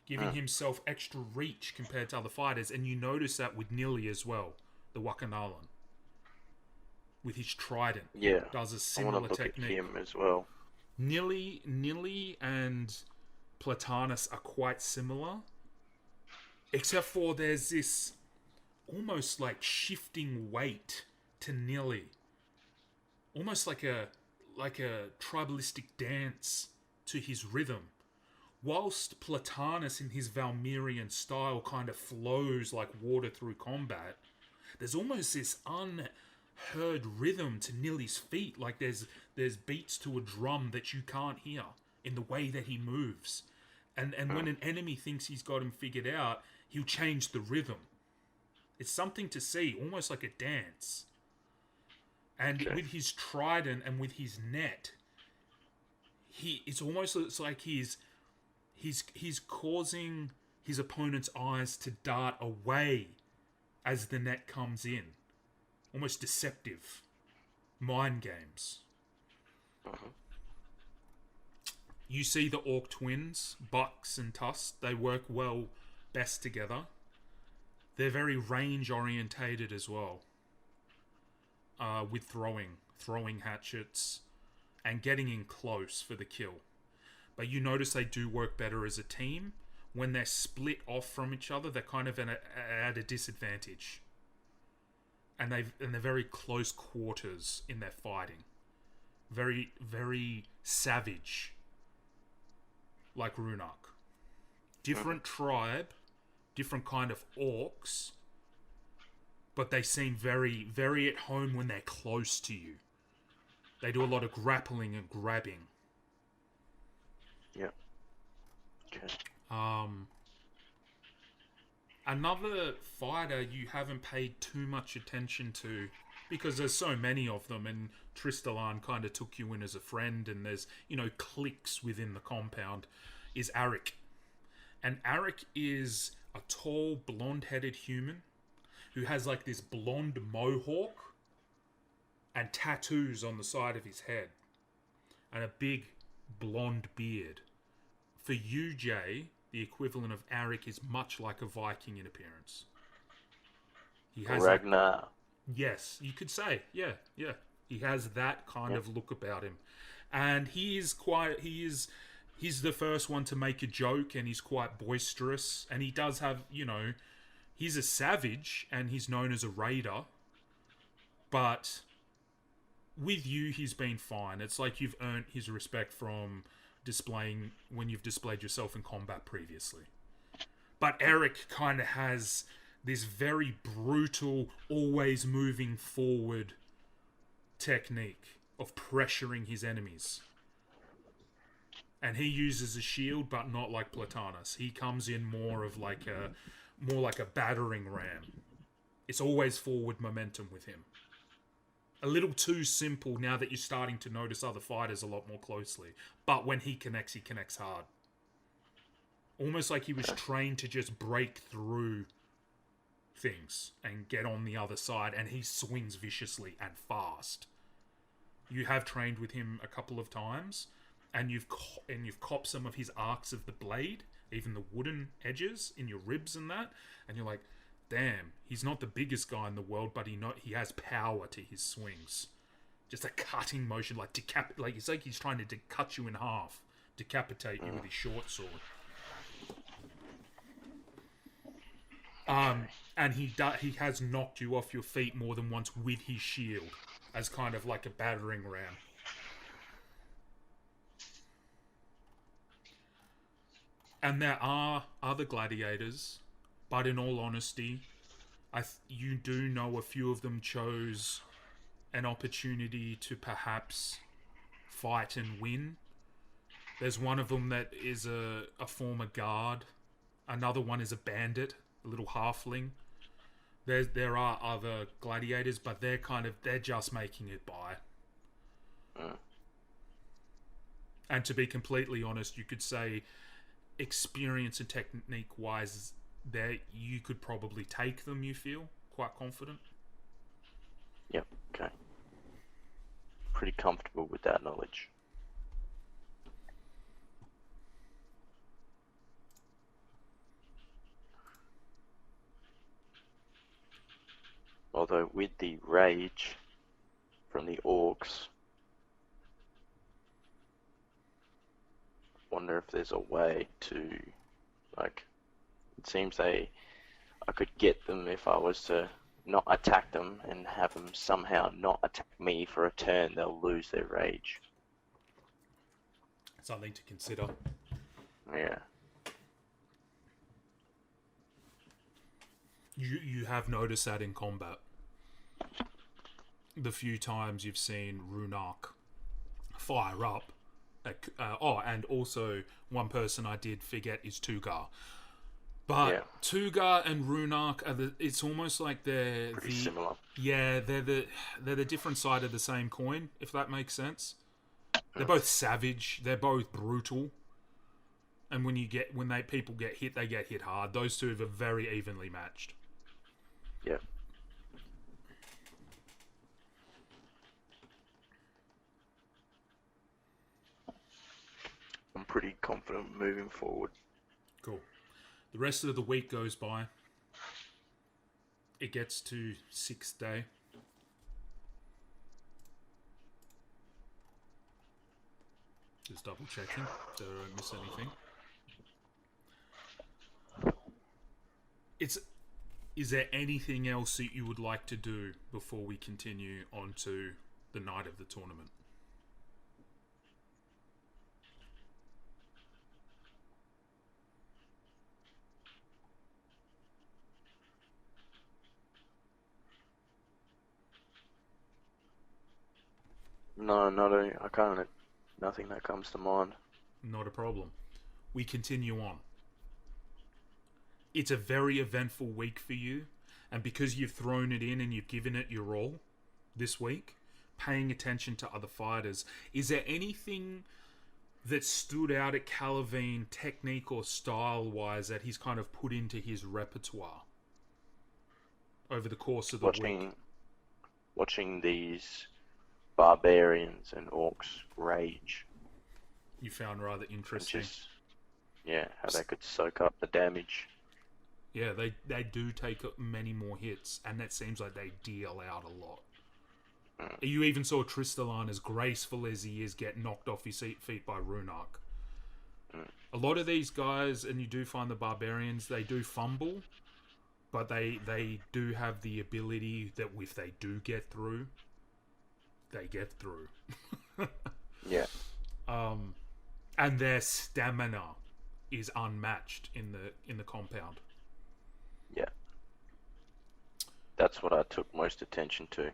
Giving himself extra reach compared to other fighters. And you notice that with Nili as well, the Wakanalan. With his trident. Yeah. Does a I similar want to look technique. at him as well. Nili and Platanus are quite similar. Except for there's this almost like shifting weight to Nili. Almost like a tribalistic dance to his rhythm. Whilst Platanus in his Valmerian style kind of flows like water through combat, there's almost this unheard rhythm to Nili's feet, like there's beats to a drum that you can't hear in the way that he moves. And when an enemy thinks he's got him figured out, he'll change the rhythm. It's something to see, almost like a dance. And with his trident and with his net, it's like he's causing his opponent's eyes to dart away as the net comes in. Almost deceptive. Mind games. You see the Orc twins, Bucks and Tusk, they work well best together. They're very range orientated as well. With throwing hatchets and getting in close for the kill. But you notice they do work better as a team. When they're split off from each other, they're kind of at a disadvantage. And they're very close quarters in their fighting. Very, very savage. Like Runak. Different tribe, different kind of orcs, but they seem very, very at home when they're close to you. They do a lot of grappling and grabbing. Yeah. Okay. Another fighter you haven't paid too much attention to, because there's so many of them, and Tristalan kind of took you in as a friend, and there's, cliques within the compound, is Arik. And Arik is a tall, blonde-headed human who has like this blonde mohawk and tattoos on the side of his head and a big blonde beard. For you, Jay, the equivalent of Arik is much like a Viking in appearance. He has Ragnar. Yes, you could say. Yeah. He has that kind of look about him. And he's the first one to make a joke, and he's quite boisterous. And he does have, he's a savage, and he's known as a raider. But with you, he's been fine. It's like you've earned his respect from displaying when you've displayed yourself in combat previously. But Eric kind of has this very brutal, always moving forward technique of pressuring his enemies. And he uses a shield, but not like Platanus. He comes in more like a battering ram. It's always forward momentum with him. A little too simple now that you're starting to notice other fighters a lot more closely. But when he connects hard. Almost like he was trained to just break through things and get on the other side, and he swings viciously and fast. You have trained with him a couple of times, and you've copped some of his arcs of the blade, even the wooden edges in your ribs and that, and you're like, damn, he's not the biggest guy in the world, but he has power to his swings. Just a cutting motion, like it's like he's trying to cut you in half, decapitate you with his short sword. And he has knocked you off your feet more than once with his shield, as kind of like a battering ram. And there are other gladiators, but in all honesty, you do know a few of them chose an opportunity to perhaps fight and win. There's one of them that is a former guard. Another one is a bandit, a little halfling. There are other gladiators, but they're just making it by. And to be completely honest, you could say experience and technique wise, that you could probably take them. You feel quite confident. Yep. Okay. Pretty comfortable with that knowledge. Although with the rage from the orcs, wonder if there's a way to, like, it seems I could get them if I was to not attack them and have them somehow not attack me for a turn. They'll lose their rage. Something to consider. Yeah. You have noticed that in combat. The few times you've seen Runark fire up. And also one person I did forget is Tugar. But Tugar and Runark it's almost like they're pretty similar. Yeah, they're the different side of the same coin, if that makes sense. They're both savage. They're both brutal. And when people get hit, they get hit hard. Those two are very evenly matched. Yeah. I'm pretty confident moving forward. Cool. The rest of the week goes by. It gets to 6th day. Just double checking so I don't miss anything. Is there anything else that you would like to do before we continue on to the night of the tournament? No, nothing that comes to mind. Not a problem. We continue on. It's a very eventful week for you, and because you've thrown it in and you've given it your all this week, paying attention to other fighters, is there anything that stood out at Calavine, technique or style-wise, that he's kind of put into his repertoire over the course of the week? Watching these barbarians and orcs rage. You found rather interesting. How they could soak up the damage. Yeah, they do take many more hits, and that seems like they deal out a lot. You even saw Tristalan, as graceful as he is, get knocked off his feet by Runark. A lot of these guys, and you do find the barbarians, they do fumble, but they do have the ability that if they do get through, they get through. Yeah. And their stamina is unmatched in the compound. Yeah. That's what I took most attention to.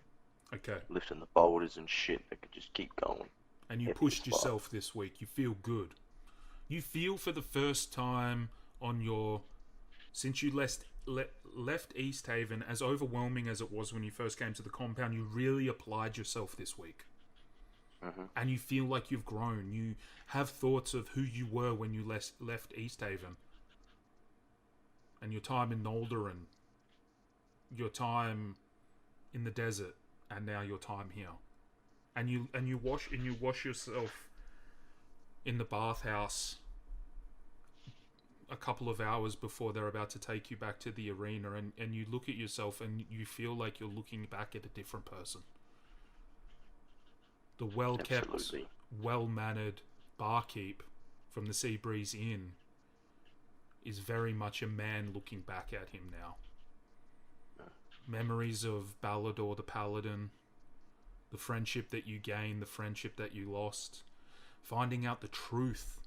Okay. Lifting the boulders and shit. They could just keep going. And you pushed yourself this week. You feel good. You feel for the first time since you left East Haven, as overwhelming as it was when you first came to the compound, you really applied yourself this week. Mm-hmm. And you feel like you've grown. You have thoughts of who you were when you left East Haven. And your time in Noldorin. Your time in the desert. And now your time here. And you wash yourself in the bathhouse a couple of hours before they're about to take you back to the arena, and you look at yourself and you feel like you're looking back at a different person. The well-kept, Absolutely. well-mannered barkeep from the Seabreeze Inn is very much a man looking back at him now. Memories of Ballador the Paladin, the friendship that you gained, the friendship that you lost, finding out the truth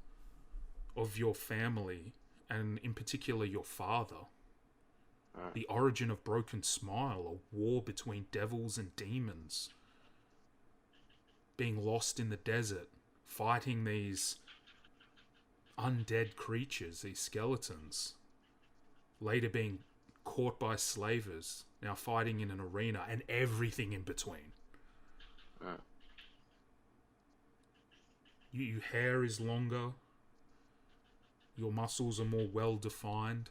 of your family, and in particular your father. The origin of Broken Smile, a war between devils and demons. Being lost in the desert, fighting these undead creatures, these skeletons. Later being caught by slavers, now fighting in an arena, and everything in between. Your hair is longer. Your muscles are more well defined.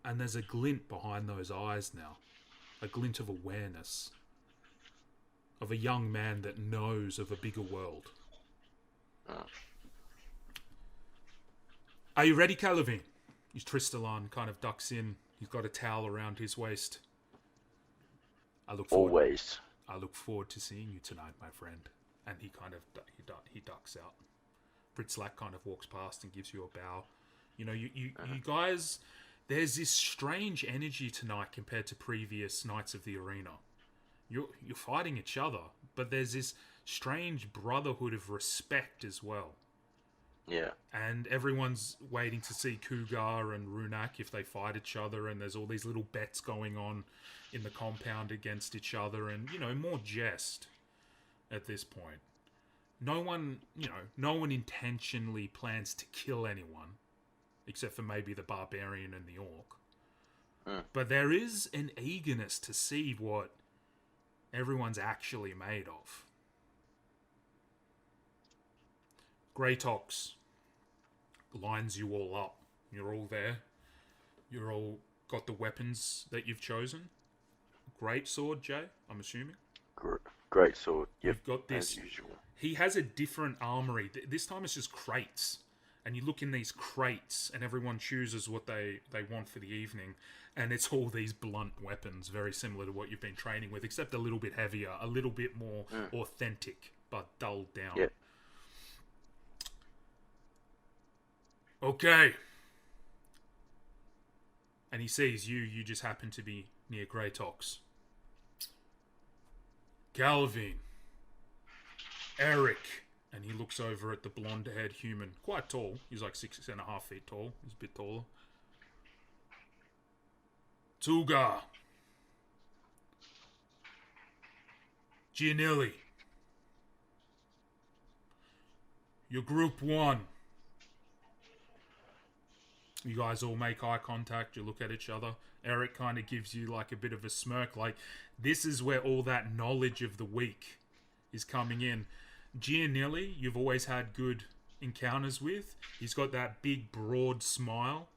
And there's a glint behind those eyes now. A glint of awareness. Of a young man that knows of a bigger world. Are you ready, Calavine? Tristalon kind of ducks in. He's got a towel around his waist. I look forward to seeing you tonight, my friend. And he kind of he ducks out. Fritzlack kind of walks past and gives you a bow. You know, you guys, there's this strange energy tonight compared to previous nights of the arena. You're fighting each other, but there's this strange brotherhood of respect as well. Yeah. And everyone's waiting to see Cougar and Runak if they fight each other, and there's all these little bets going on in the compound against each other, and, you know, more jest at this point. No one intentionally plans to kill anyone, except for maybe the barbarian and the orc. But there is an eagerness to see what everyone's actually made of. Greytox lines you all up. You're all there. You're all got the weapons that you've chosen. Great sword, Jay, I'm assuming. Great sword. Yep. You've got this. As usual. He has a different armory. This time it's just crates. And you look in these crates, and everyone chooses what they want for the evening. And it's all these blunt weapons, very similar to what you've been training with, except a little bit heavier, a little bit more authentic, but dulled down. Yep. Okay. And he sees you. You just happen to be near Greytox. Galvin. Eric. And he looks over at the blonde-haired human. Quite tall. He's like 6.5 feet tall. He's a bit taller. Tuga. Gianilli. You're Group 1. You guys all make eye contact. You look at each other. Eric kind of gives you like a bit of a smirk. Like, this is where all that knowledge of the week is coming in. Gianilli, you've always had good encounters with. He's got that big, broad smile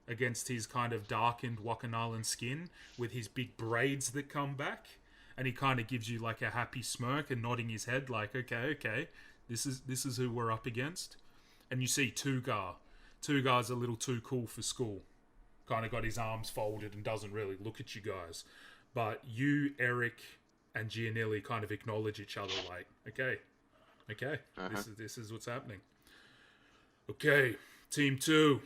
against his kind of darkened Wakanalan skin with his big braids that come back. And he kind of gives you like a happy smirk and nodding his head like, okay, this is who we're up against. And you see Tugar. Tugar's a little too cool for school. Kind of got his arms folded and doesn't really look at you guys. But you, Eric, and Gianilli kind of acknowledge each other like, okay, this is what's happening. Okay, Team 2.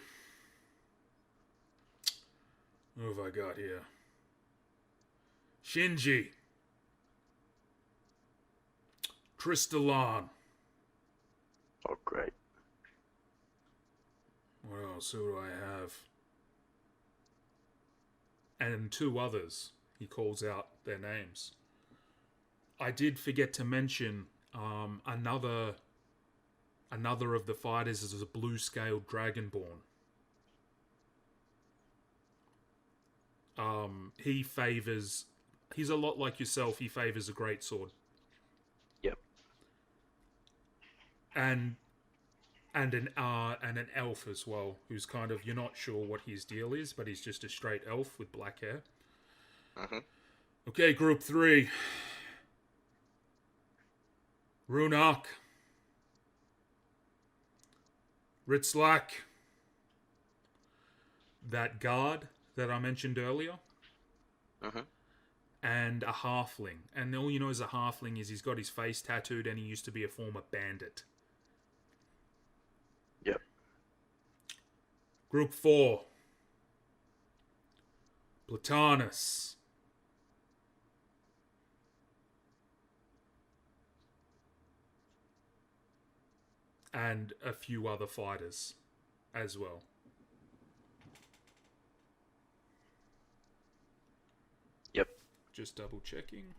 Who have I got here? Shinji. Tristalon. Oh, great. What else? Who do I have? And 2 others. He calls out their names. I did forget to mention another of the fighters is a blue-scaled dragonborn. He's a lot like yourself. He favors a greatsword. Yep. And an elf as well, who's kind of, you're not sure what his deal is, but he's just a straight elf with black hair. Okay, Group 3. Runak. Ritzlak, that guard that I mentioned earlier, and a halfling. And all you know as a halfling is he's got his face tattooed and he used to be a former bandit. Yep. Group 4. Platanus. And a few other fighters as well. Yep. Just double checking.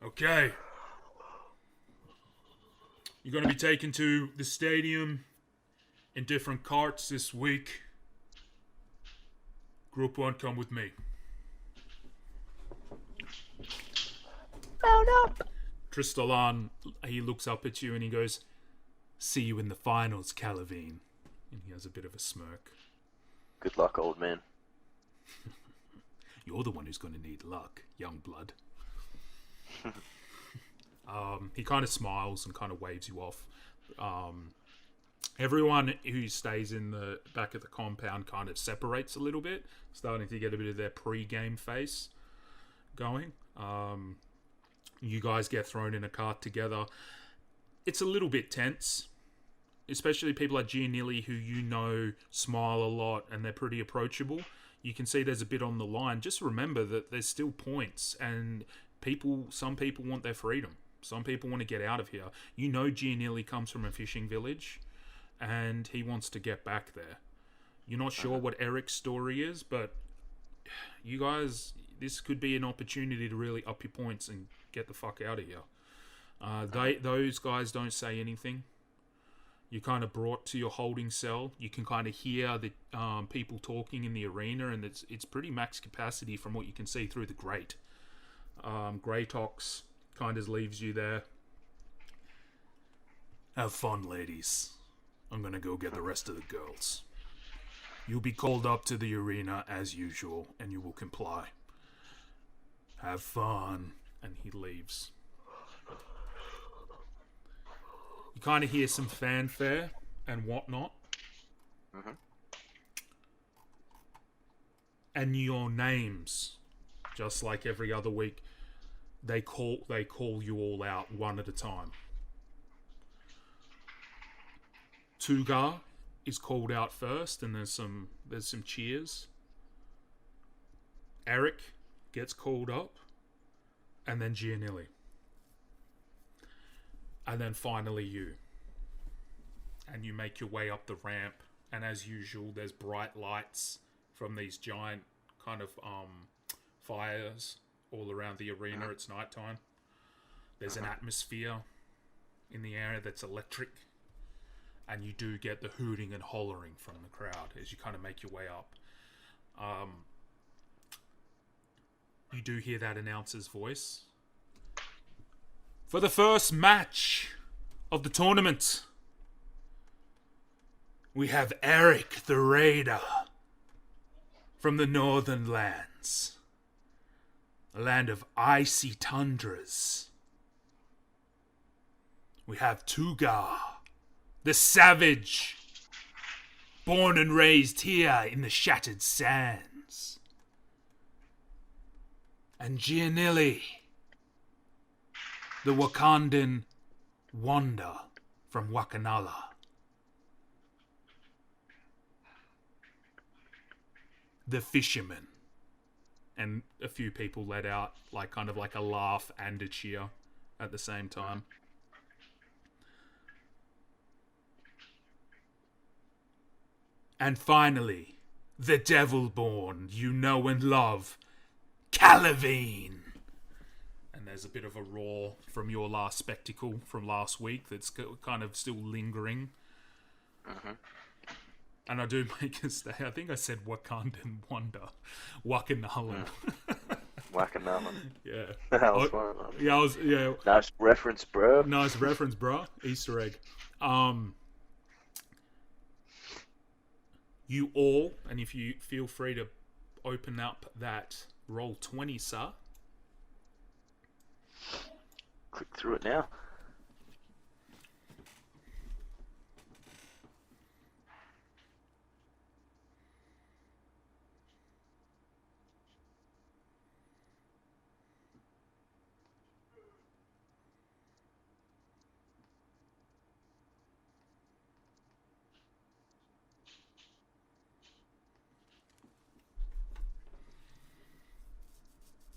Okay. You're going to be taken to the stadium in different carts this week. Group 1, come with me. Mount up! Tristalan, he looks up at you and he goes, "See you in the finals, Calavine." And he has a bit of a smirk. Good luck, old man. You're the one who's going to need luck, young blood. He kind of smiles and kind of waves you off. Everyone who stays in the back of the compound kind of separates a little bit, starting to get a bit of their pre-game face going. You guys get thrown in a cart together. It's a little bit tense, especially people like Gianilli, who you know smile a lot and they're pretty approachable. You can see there's a bit on the line. Just remember that there's still points, and some people want their freedom. Some people want to get out of here. You know Gianilli comes from a fishing village, and he wants to get back there. You're not sure what Eric's story is, but you guys, this could be an opportunity to really up your points and get the fuck out of here. Those guys don't say anything. You're kind of brought to your holding cell. You can kind of hear the people talking in the arena, and it's pretty max capacity from what you can see through the grate. Greytox kind of leaves you there. Have fun, ladies. I'm going to go get the rest of the girls. You'll be called up to the arena as usual, and you will comply. Have fun. And he leaves. You kind of hear some fanfare and whatnot. And your names, just like every other week, they call you all out one at a time. Tugar is called out first, and there's some cheers. Eric gets called up, and then Gianilli. And then finally you. And you make your way up the ramp, and as usual, there's bright lights from these giant kind of fires all around the arena. It's nighttime. There's an atmosphere in the area that's electric, and you do get the hooting and hollering from the crowd as you kind of make your way up. You do hear that announcer's voice. For the first match of the tournament, we have Eric the Raider from the Northern Lands, a land of icy tundras. We have Tugar, the Savage, born and raised here in the Shattered Sands. And Gianilli, the Wakandan Wanda from Wakanala. The Fisherman. And a few people let out kind of like a laugh and a cheer at the same time. And finally, the Devil-born you know and love, Calavine. And there's a bit of a roar from your last spectacle from last week that's kind of still lingering. And I do make a stay. I think I said Wakandan Wonder. Wakanalan. Wakanalan. Yeah. That was fun. Yeah. Nice reference, bro. Nice reference, bro. Easter egg. You all, and if you feel free to open up that roll 20, sir. through it now.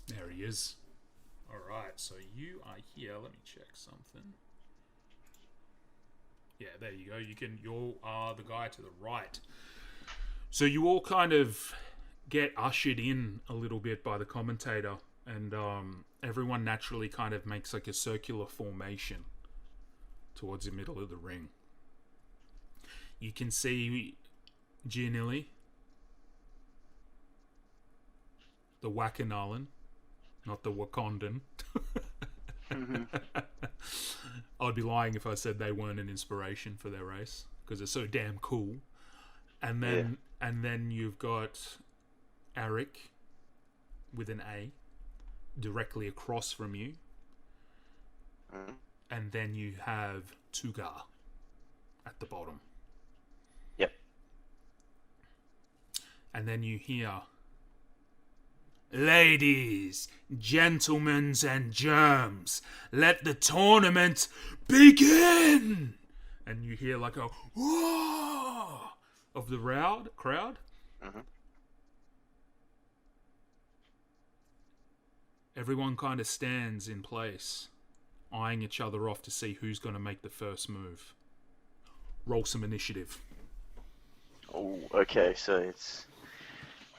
There he is. Alright, so you are here. Let me check something. Yeah, there you go. You are the guy to the right. So you all kind of get ushered in a little bit by the commentator, and everyone naturally kind of makes like a circular formation towards the middle of the ring. You can see Gianilli, the Wakanalan, not the Wakandan. I'd be lying if I said they weren't an inspiration for their race, because they're so damn cool. And then you've got Arik with an A directly across from you. And then you have Tugar at the bottom. Yep. And then you hear, "Ladies, gentlemen, and germs, let the tournament begin!" And you hear like a whoa of the crowd. Everyone kind of stands in place, eyeing each other off to see who's going to make the first move. Roll some initiative. Oh, okay, so it's...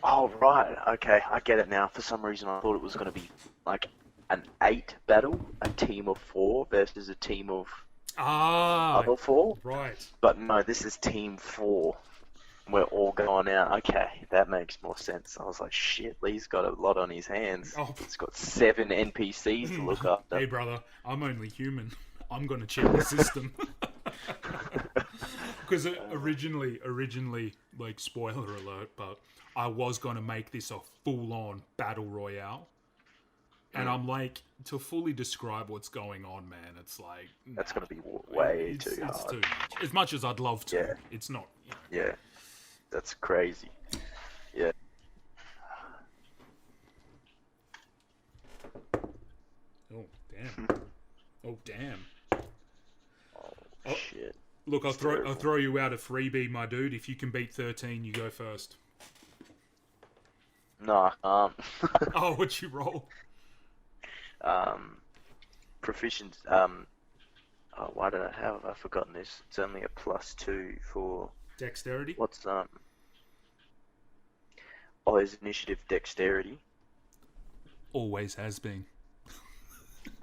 Oh, right, okay, I get it now. For some reason I thought it was going to be like an 8 battle, a team of 4 versus a team of other 4. Right. But no, this is team 4. We're all going out. Okay, that makes more sense. I was like, shit, Lee's got a lot on his hands. Oh. He's got 7 NPCs to look after. Hey, brother, I'm only human. I'm going to check the system. Because originally, like, spoiler alert, but I was going to make this a full-on battle royale. And I'm like, to fully describe what's going on, man, it's like... That's going to be way too hard. It's too much. As much as I'd love to, Yeah. It's not, Yeah, that's crazy. Yeah. Oh, damn. Oh, damn. Oh, shit. Look, I'll throw you out a freebie, my dude. If you can beat 13, you go first. No, Oh, what'd you roll? Proficient, why did how have I forgotten this? It's only a +2 for... Dexterity? What's, Oh, there's initiative dexterity. Always has been.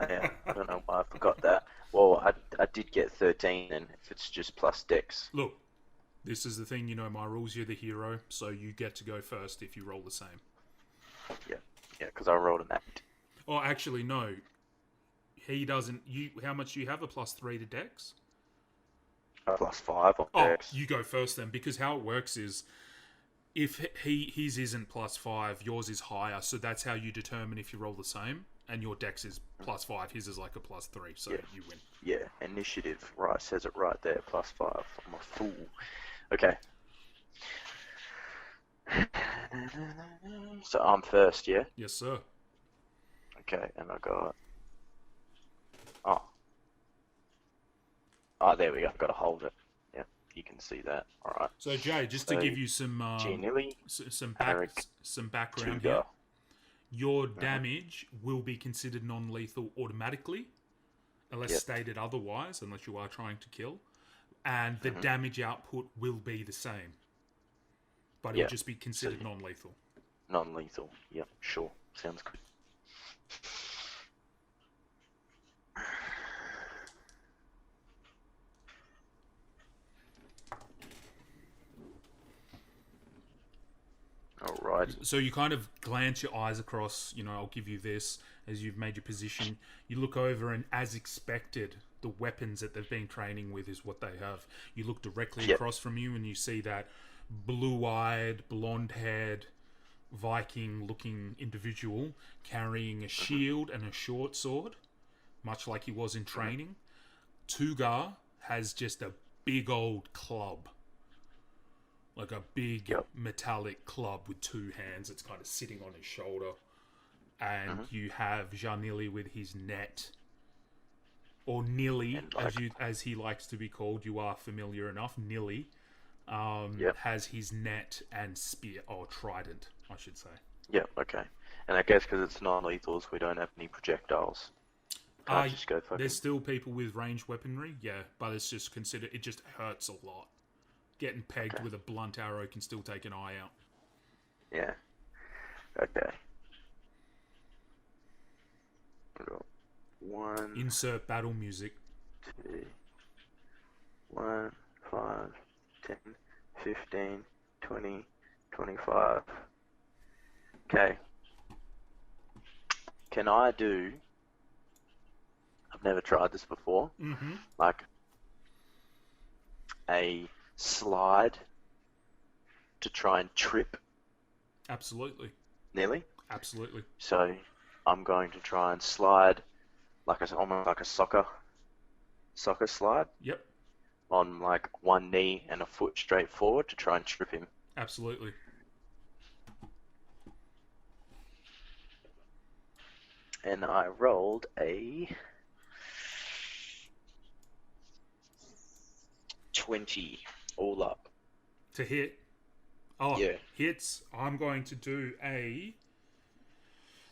Yeah, I don't know why I forgot that. Well, I did get 13, and if it's just plus dex. Look, this is the thing, you know my rules, you're the hero, so you get to go first if you roll the same. Yeah, because I rolled an 8. Oh, actually, no. He doesn't... How much do you have? A +3 to dex? A +5 on Oh, dex. you go first then, because how it works is... If his isn't +5, yours is higher, so that's how you determine if you roll the same. And your dex is +5, his is like a +3, so you win. Yeah, initiative. Right, says it right there, +5. I'm a fool. Okay. So I'm first, yeah? Yes, sir. Okay, and I got... Oh, there we go. I've got to hold it. Yeah, you can see that. All right. So, Jay, just to give you some Gianilli, some Arik, background Tugar. here, your damage will be considered non-lethal automatically, unless stated otherwise, unless you are trying to kill, and the damage output will be the same, but it'll just be considered non-lethal. Non-lethal. Yep, sure. Sounds good. Alright. So you kind of glance your eyes across, I'll give you this, as you've made your position. You look over and, as expected, the weapons that they've been training with is what they have. You look directly across from you and you see that blue-eyed, blonde-haired, Viking-looking individual carrying a shield and a short sword. much like he was in training. Tugar has just a big old club. Like a big metallic club with two hands. It's kind of sitting on his shoulder. And you have Janili with his net. Or Nili, as he likes to be called. You are familiar enough. Nili has his net and spear, or trident, I should say. Yep, okay. And I guess because it's non-lethals, we don't have any projectiles. Can't just go fucking... There's still people with ranged weaponry, but it's just considered... It just hurts a lot. Getting pegged with a blunt arrow can still take an eye out. Yeah. Okay. One... Insert battle music. 2, 1, 5, 10, 15, 20, 25. Okay. Can I do... I've never tried this before. Like a slide to try and trip. Absolutely. Nearly. Absolutely. So I'm going to try and slide almost like a soccer slide. Yep. On like one knee and a foot straight forward to try and trip him. Absolutely. And I rolled a 20 all up. To hit? Oh, yeah. Hits. I'm going to do a...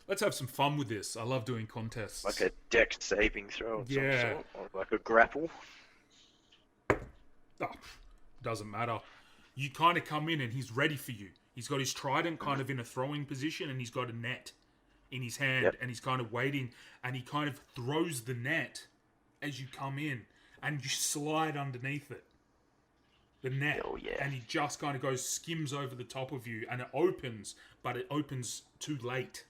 Let's have some fun with this. I love doing contests. Like a dex saving throw of some sort? Or like a grapple? Oh, doesn't matter. You kind of come in and he's ready for you. He's got his trident kind of in a throwing position and he's got a net in his hand and he's kind of waiting and he kind of throws the net as you come in and you slide underneath it. The net. Oh, yeah. And he just kind of skims over the top of you and it opens, but it opens too late.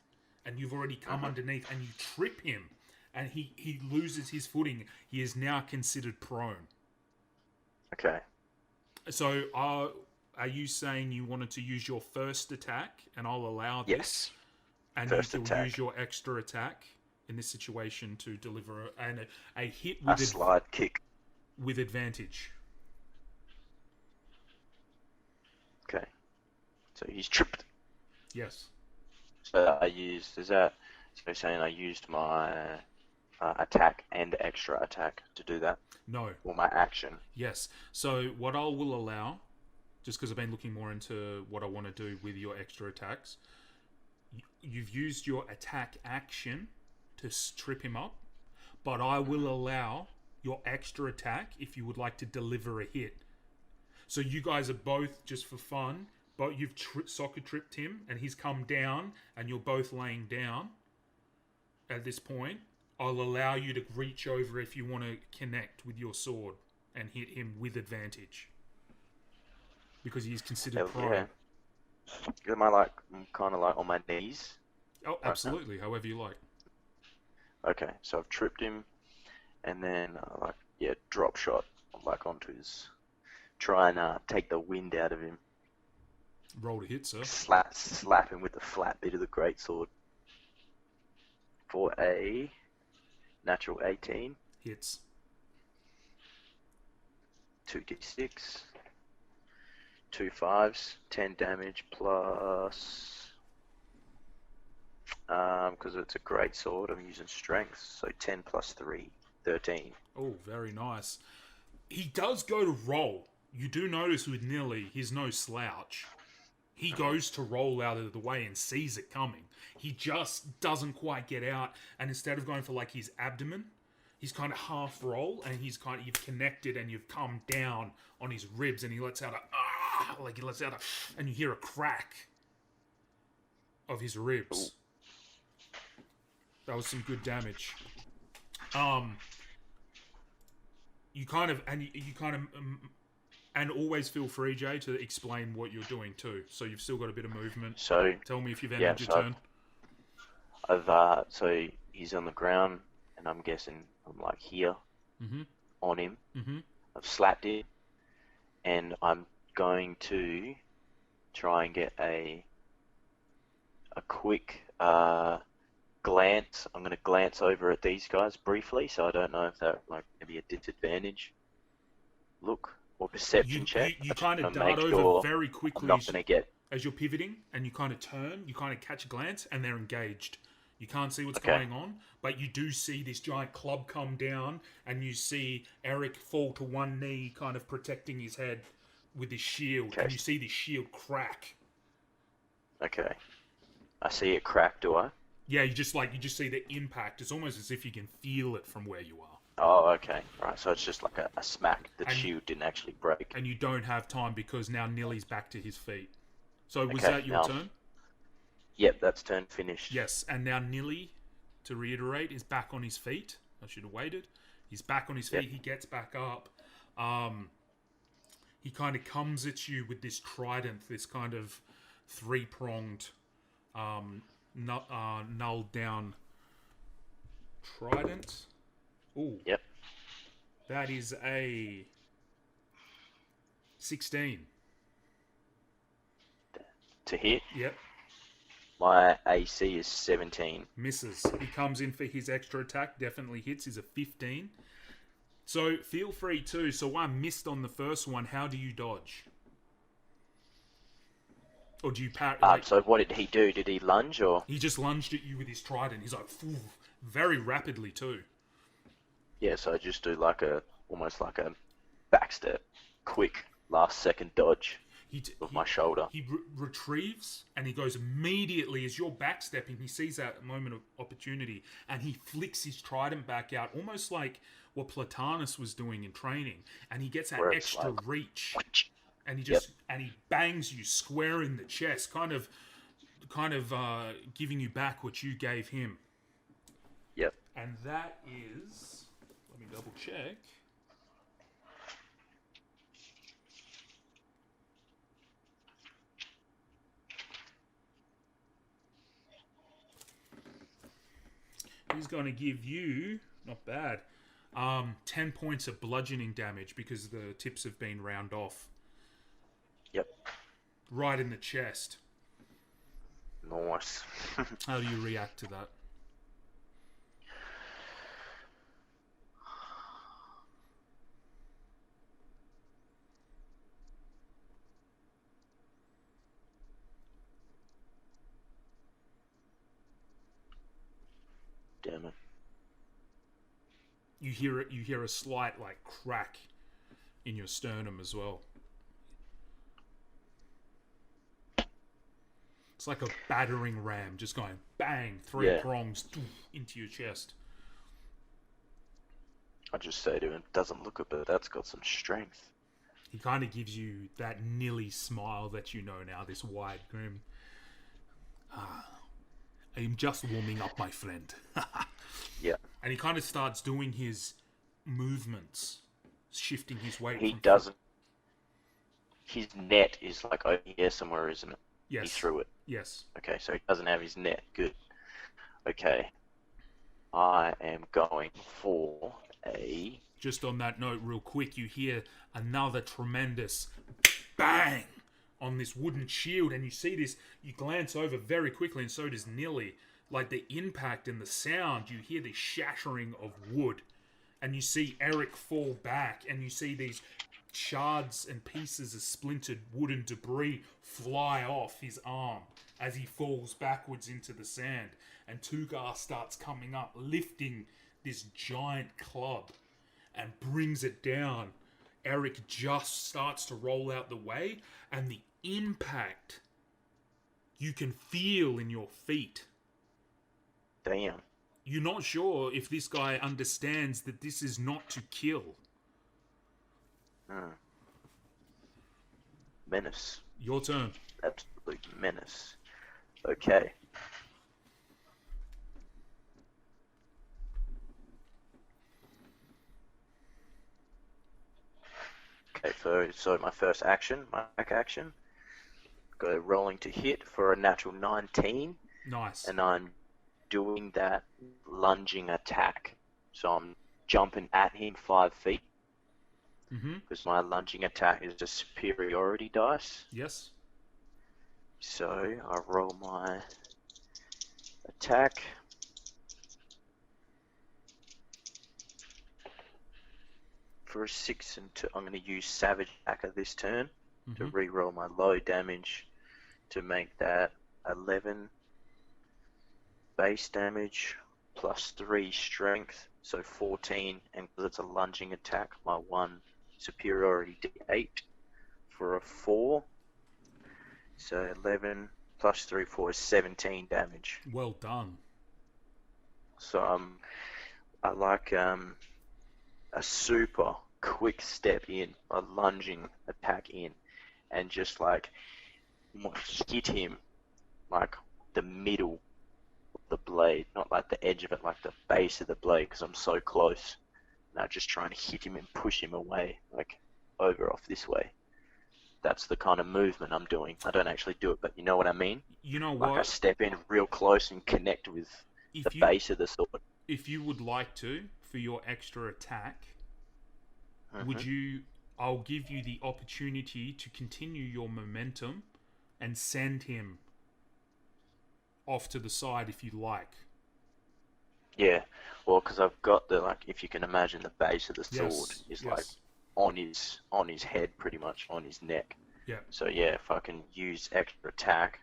And you've already come underneath and you trip him and he loses his footing. He is now considered prone. Okay. So are you saying you wanted to use your first attack and I'll allow this? Yes. And first you can attack. Use your extra attack in this situation to deliver a hit with a slide kick. With advantage. Okay. So he's tripped. Yes. So I used, so saying I used my attack and extra attack to do that? No. Or my action? Yes. So what I will allow, just because I've been looking more into what I want to do with your extra attacks, you've used your attack action to trip him up, but I will allow your extra attack if you would like to deliver a hit. So you guys are both, just for fun, but you've soccer tripped him and he's come down and you're both laying down at this point. I'll allow you to reach over if you want to connect with your sword and hit him with advantage. Because he's considered prone. Yeah. Am I kind of like on my knees? Oh, absolutely. Right, however you like. Okay, so I've tripped him and then drop shot onto his... Try and take the wind out of him. Roll to hit, sir. Slap him with the flat bit of the greatsword. For a natural 18. Hits. 2d6. 2 5s. 10 damage plus... because it's a greatsword, I'm using strength. So 10 plus 3. 13. Oh, very nice. He does go to roll. You do notice with Nilly, he's no slouch. He goes to roll out of the way and sees it coming. He just doesn't quite get out, and instead of going for his abdomen, he's kind of half roll, and you've connected and you've come down on his ribs, and he lets out and you hear a crack of his ribs. That was some good damage. And always feel free, Jay, to explain what you're doing too. So you've still got a bit of movement. So tell me if you've ended your turn. So he's on the ground, and I'm guessing I'm here on him. Mm-hmm. I've slapped him, and I'm going to try and get a quick glance. I'm gonna glance over at these guys briefly, so I don't know if they're like maybe a disadvantage look or perception check. You I just kind of wanna dart make over sure very I'm quickly not gonna get. as you're pivoting, and you kind of turn, you kind of catch a glance, and they're engaged. You can't see what's Okay. going on, but you do see this giant club come down, and you see Eric fall to one knee, kind of protecting his head with his shield, Okay. and you see the shield crack. Okay. I see it crack. Do I? Yeah, you just see the impact. It's almost as if you can feel it from where you are. Oh, okay. Right. So it's just like a smack. The And- shield didn't actually break. And you don't have time because now Nilly's back to his feet. So was Okay, that your now- turn? Yep, that's turn finished. Yes, and now Nilly, to reiterate, is back on his feet. I should have waited. He's back on his feet. Yep. He gets back up. He kind of comes at you with this trident, this kind of three-pronged, nulled down trident. Ooh. Yep. That is a 16. To hit, Yep. my AC is 17. Misses. He comes in for his extra attack. Definitely hits. He's a 15. So feel free too. So I missed on the first one. How do you dodge? Or do you parry? So what did he do? Did he lunge or? He just lunged at you with his trident. He's like, phew, very rapidly too. Yeah, so I just do almost like a backstep, quick last second dodge with my shoulder. He retrieves and he goes immediately as you're backstepping. He sees that moment of opportunity and he flicks his trident back out, almost like what Platanus was doing in training. And he gets that Where it's extra like- reach, and he just and he bangs you square in the chest, kind of giving you back what you gave him. Yep. And that is, let me double check. He's going to give you, not bad, 10 points of bludgeoning damage because the tips have been round off. Yep. Right in the chest. Nice. How do you react to that? Damn it. You hear a slight like crack in your sternum as well. It's like a battering ram just going bang, three prongs into your chest. I just say to him, doesn't look it, but that's got some strength. He kind of gives you that Nilly smile that you know now, this wide grin. I'm just warming up, my friend. Yeah. And he kind of starts doing his movements, shifting his weight. He doesn't. His net is like over here somewhere, isn't it? Yes. He threw it. Yes. Okay, so he doesn't have his net. Good. Okay. I am going for a... Just on that note, real quick, you hear another tremendous bang on this wooden shield, and you see this, you glance over very quickly, and so does Nilly. Like the impact and the sound, you hear the shattering of wood, and you see Eric fall back, and you see these shards and pieces of splintered wooden debris fly off his arm as he falls backwards into the sand, and Tugar starts coming up, lifting this giant club and brings it down. Eric just starts to roll out the way, and the impact you can feel in your feet. Damn. You're not sure if this guy understands that this is not to kill. Menace. Your turn. Absolute menace. Okay. Okay, so my first action, my back action, go rolling to hit for a natural 19, Nice. and I'm doing that lunging attack. So I'm jumping at him 5 feet, because my lunging attack is a superiority dice. Yes. So I roll my attack. for a 6 and 2, I'm going to use Savage Hacker this turn to Mm-hmm. re-roll my low damage to make that 11 base damage plus 3 strength, so 14, and because it's a lunging attack, my 1 superiority d8 for a 4, so 11 plus 3, 4 is 17 damage. Well done. So I like a super quick step in, a lunging attack in, and just like hit him like the middle of the blade, not like the edge of it, like the base of the blade, because I'm so close. Now just trying to hit him and push him away, like over off this way. That's the kind of movement I'm doing. I don't actually do it, but you know what I mean? You know Like I what? step in real close and connect with the If you base of the sword. if you would like to, for your extra attack, would Mhm. you? I'll give you the opportunity to continue your momentum and send him off to the side if you like. Yeah, well, because I've got the, like, if you can imagine, the base of the sword is like Yes. on his head, pretty much on his neck. Yeah. So yeah, if I can use extra attack,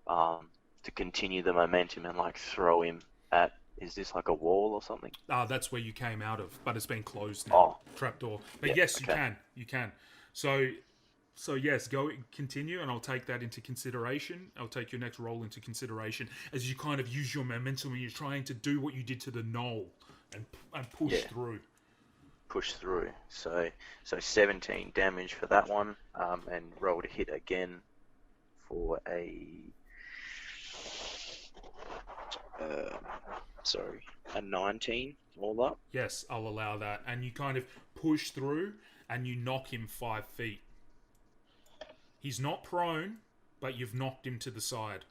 to continue the momentum and like throw him at, is this like a wall or something? That's where you came out of, but it's been closed now. Oh, Trapdoor. But yeah, yes, okay. you can. So yes, continue, and I'll take that into consideration. I'll take your next roll into consideration as you kind of use your momentum when you're trying to do what you did to the knoll and push Yeah. through. Push through. So 17 damage for that one, and roll to hit again for a a 19 all up. Yes, I'll allow that. And you kind of push through and you knock him 5 feet. He's not prone, but you've knocked him to the side.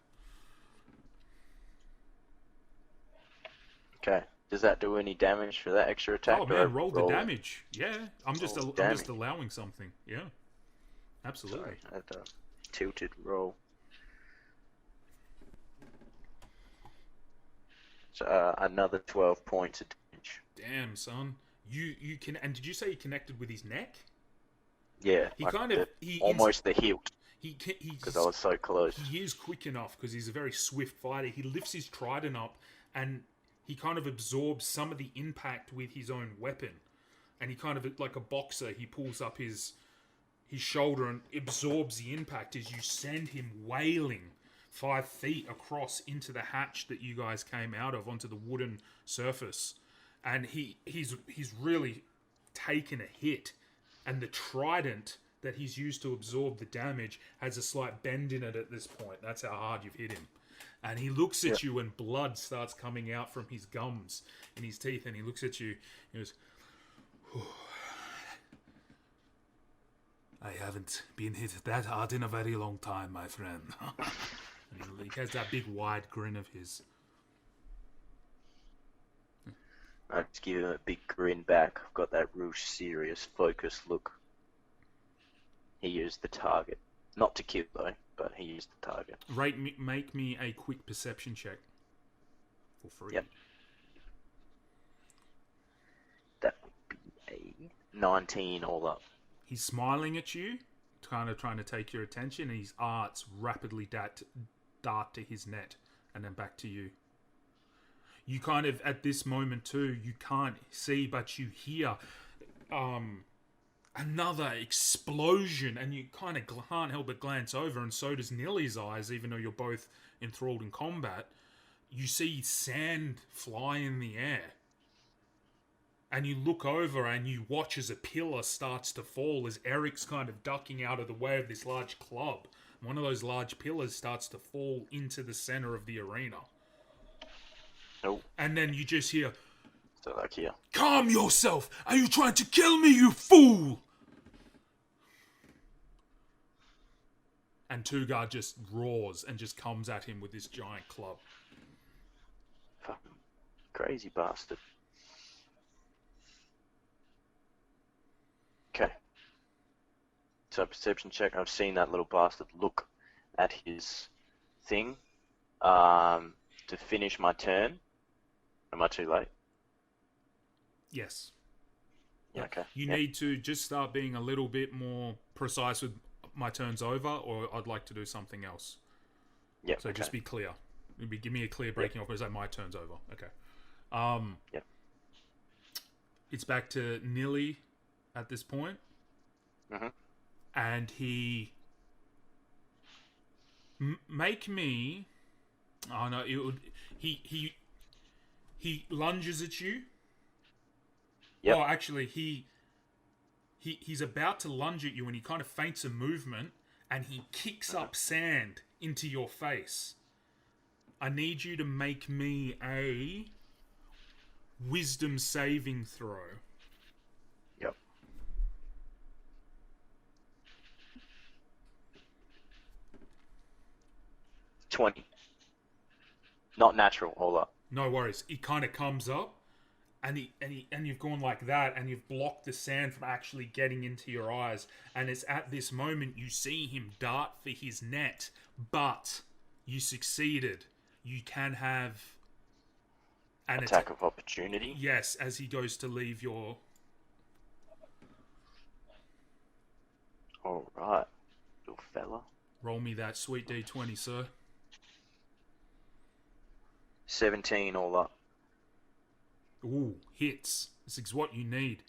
Okay. Does that do any damage for that extra attack? Oh Do I man, roll the it? damage. Yeah, I'm just Damage. allowing something. Yeah, absolutely. Sorry, I had a tilted roll. So another 12 points of damage. Damn, son. You can. And did you say he connected with his neck? Yeah, He like kind of he almost the hilt, he because I was so close. he is quick enough because he's a very swift fighter. He lifts his trident up and he kind of absorbs some of the impact with his own weapon. And he kind of, like a boxer, he pulls up his shoulder and absorbs the impact as you send him wailing 5 feet across into the hatch that you guys came out of onto the wooden surface. And he's really taken a hit. And the trident that he's used to absorb the damage has a slight bend in it at this point. That's how hard you've hit him. And he looks at you and blood starts coming out from his gums and his teeth. And he looks at you and goes, I haven't been hit that hard in a very long time, my friend. And he has that big wide grin of his. I just give him a big grin back. I've got that real serious, focused look. He is the target. Not to kill, though, but he is the target. Make me a quick perception check. For free. Yep. That would be a 19 all up. He's smiling at you, kind of trying to take your attention, and his arts rapidly dart to his net, and then back to you. You kind of, at this moment too, you can't see, but you hear another explosion, and you kind of can't help but glance over, and so does Nilly's eyes, even though you're both enthralled in combat. You see sand fly in the air. And you look over and you watch as a pillar starts to fall as Eric's kind of ducking out of the way of this large club. One of those large pillars starts to fall into the center of the arena. Nope. And then you just hear, So like here. "Calm yourself! Are you trying to kill me, you fool?" And Tugar just roars and just comes at him with this giant club. Fucking crazy bastard. Okay. So perception check. I've seen that little bastard look at his thing. To finish my turn. Am I too late? Yes. Yeah, okay. You need to just start being a little bit more precise with my turn's over, or I'd like to do something else. Yeah. So okay. just be clear. Give me a clear breaking off. Or is that my turn's over? Okay. Yep. It's back to Nilly at this point. Mm-hmm. And he... make me... Oh, no. It would... He lunges at you. Yep. Oh, actually, he's about to lunge at you and he kind of feints a movement and he kicks up sand into your face. I need you to make me a wisdom saving throw. Yep. $20. Not natural. Hold up. No worries. He kind of comes up and you've gone like that and you've blocked the sand from actually getting into your eyes. And it's at this moment you see him dart for his net, but you succeeded. You can have an Attack of opportunity. Yes, as he goes to leave your... All right, little fella. Roll me that sweet D20, sir. 17 all up. Ooh, hits. This is what you need.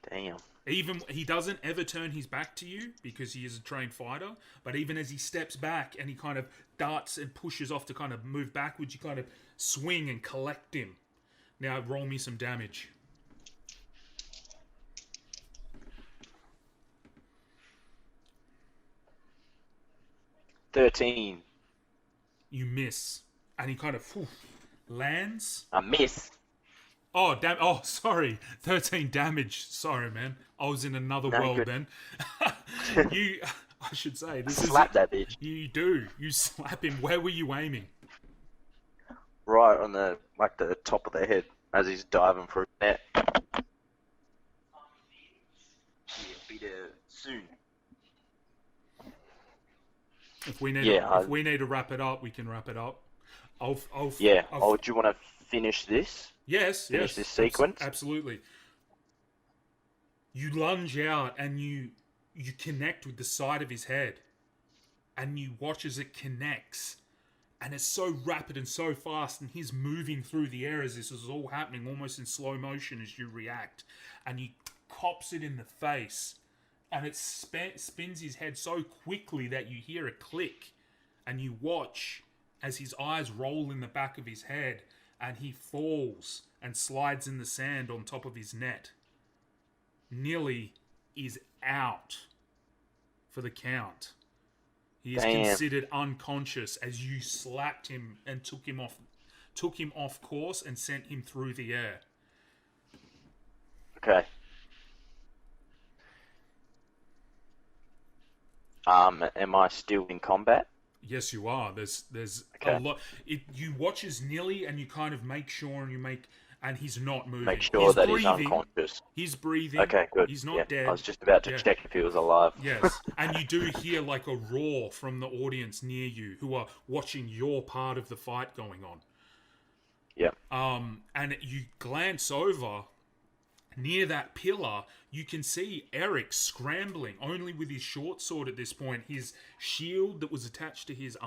Damn. Even he doesn't ever turn his back to you because he is a trained fighter, but even as he steps back and he kind of darts and pushes off to kind of move backwards, you kind of swing and collect him. Now roll me some damage. $13. You miss. And he kind of lands. I miss. Oh, damn. Oh, sorry. 13 damage. Sorry, man. I was in another world good. then. I should say. This Slap that bitch. You do. You slap him. Where were you aiming? Right on the top of the head as he's diving for a net. Yeah, be there soon. If we need to wrap it up, we can wrap it up. Do you want to finish this? Yes. Finish this sequence? Absolutely. You lunge out and you connect with the side of his head. And you watch as it connects. And it's so rapid and so fast, and he's moving through the air as this is all happening, almost in slow motion as you react. And he cops it in the face. And it spins his head so quickly that you hear a click. And you watch as his eyes roll in the back of his head. And he falls and slides in the sand on top of his net. Nilly is out for the count. He is considered unconscious as you slapped him and took him off course and sent him through the air. Okay. Am I still in combat? Yes, you are. There's okay. a lot. You watch as Nilly and you kind of make sure and he's not moving. Make sure he's that breathing. He's unconscious. He's breathing. Okay, good. He's not dead. I was just about to check if he was alive. Yes, and you do hear like a roar from the audience near you who are watching your part of the fight going on. Yeah. And you glance over near that pillar, you can see Eric scrambling, only with his short sword at this point. His shield that was attached to his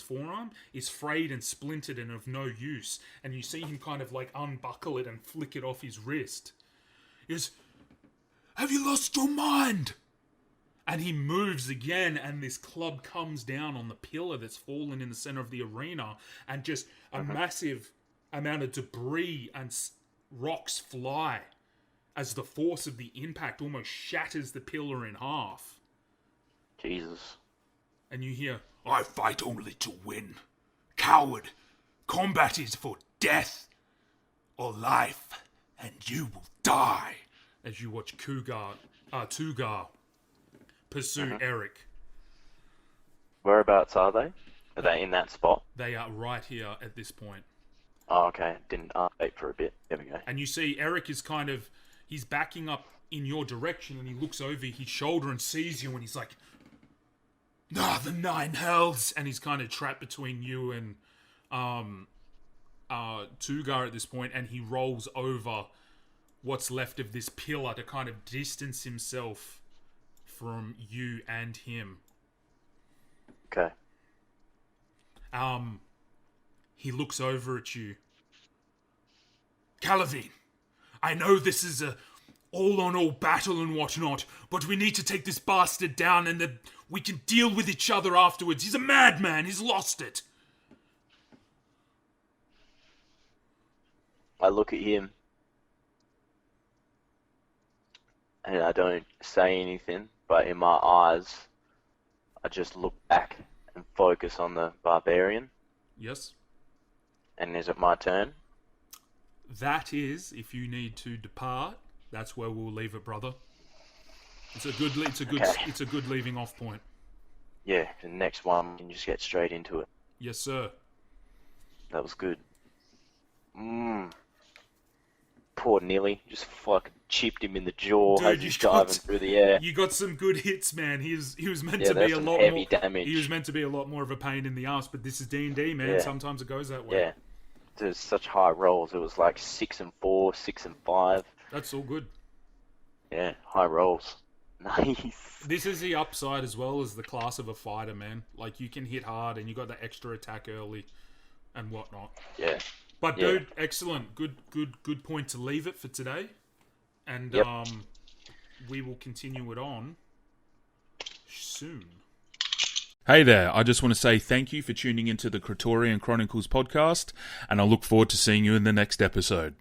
forearm, is frayed and splintered and of no use. And you see him kind of like unbuckle it and flick it off his wrist. He goes, "Have you lost your mind?" And he moves again, and this club comes down on the pillar that's fallen in the center of the arena, and just a massive amount of debris and rocks fly as the force of the impact almost shatters the pillar in half. Jesus. And you hear, "I fight only to win. Coward, combat is for death or life, and you will die." As you watch Tugar pursue Eric. Whereabouts are they? Are they in that spot? They are right here at this point. Oh, okay. Didn't update for a bit. There we go. And you see Eric is he's backing up in your direction, and he looks over his shoulder and sees you, and he's like, the nine hells. And he's kind of trapped between you and Tugar at this point, and he rolls over what's left of this pillar to kind of distance himself from you and him. Okay. He looks over at you. Calavine, I know this is a all-on-all battle and whatnot, but we need to take this bastard down and then we can deal with each other afterwards. He's a madman. He's lost it. I look at him and I don't say anything, but in my eyes, I just look back and focus on the barbarian. Yes. And is it my turn? That is, if you need to depart, that's where we'll leave it, brother. It's a good leaving off point. Yeah, the next one we can just get straight into it. Yes, sir. That was good. Poor Nilly, just fucking chipped him in the jaw Dude, as he's diving through the air. You got some good hits, man. He was meant Yeah, to be that's a some lot heavy more damage. He was meant to be a lot more of a pain in the ass, but this is D&D, man. Yeah. Sometimes it goes that way. Yeah, there's such high rolls. It was like 6 and 4, 6 and 5. That's all good. Yeah, high rolls. Nice. This is the upside as well as the class of a fighter, man. Like, you can hit hard and you got the extra attack early and whatnot. Yeah. But Yeah. dude, excellent. Good point to leave it for today. And Yep. we will continue it on soon. Hey there, I just want to say thank you for tuning into the Praetorian Chronicles podcast, and I look forward to seeing you in the next episode.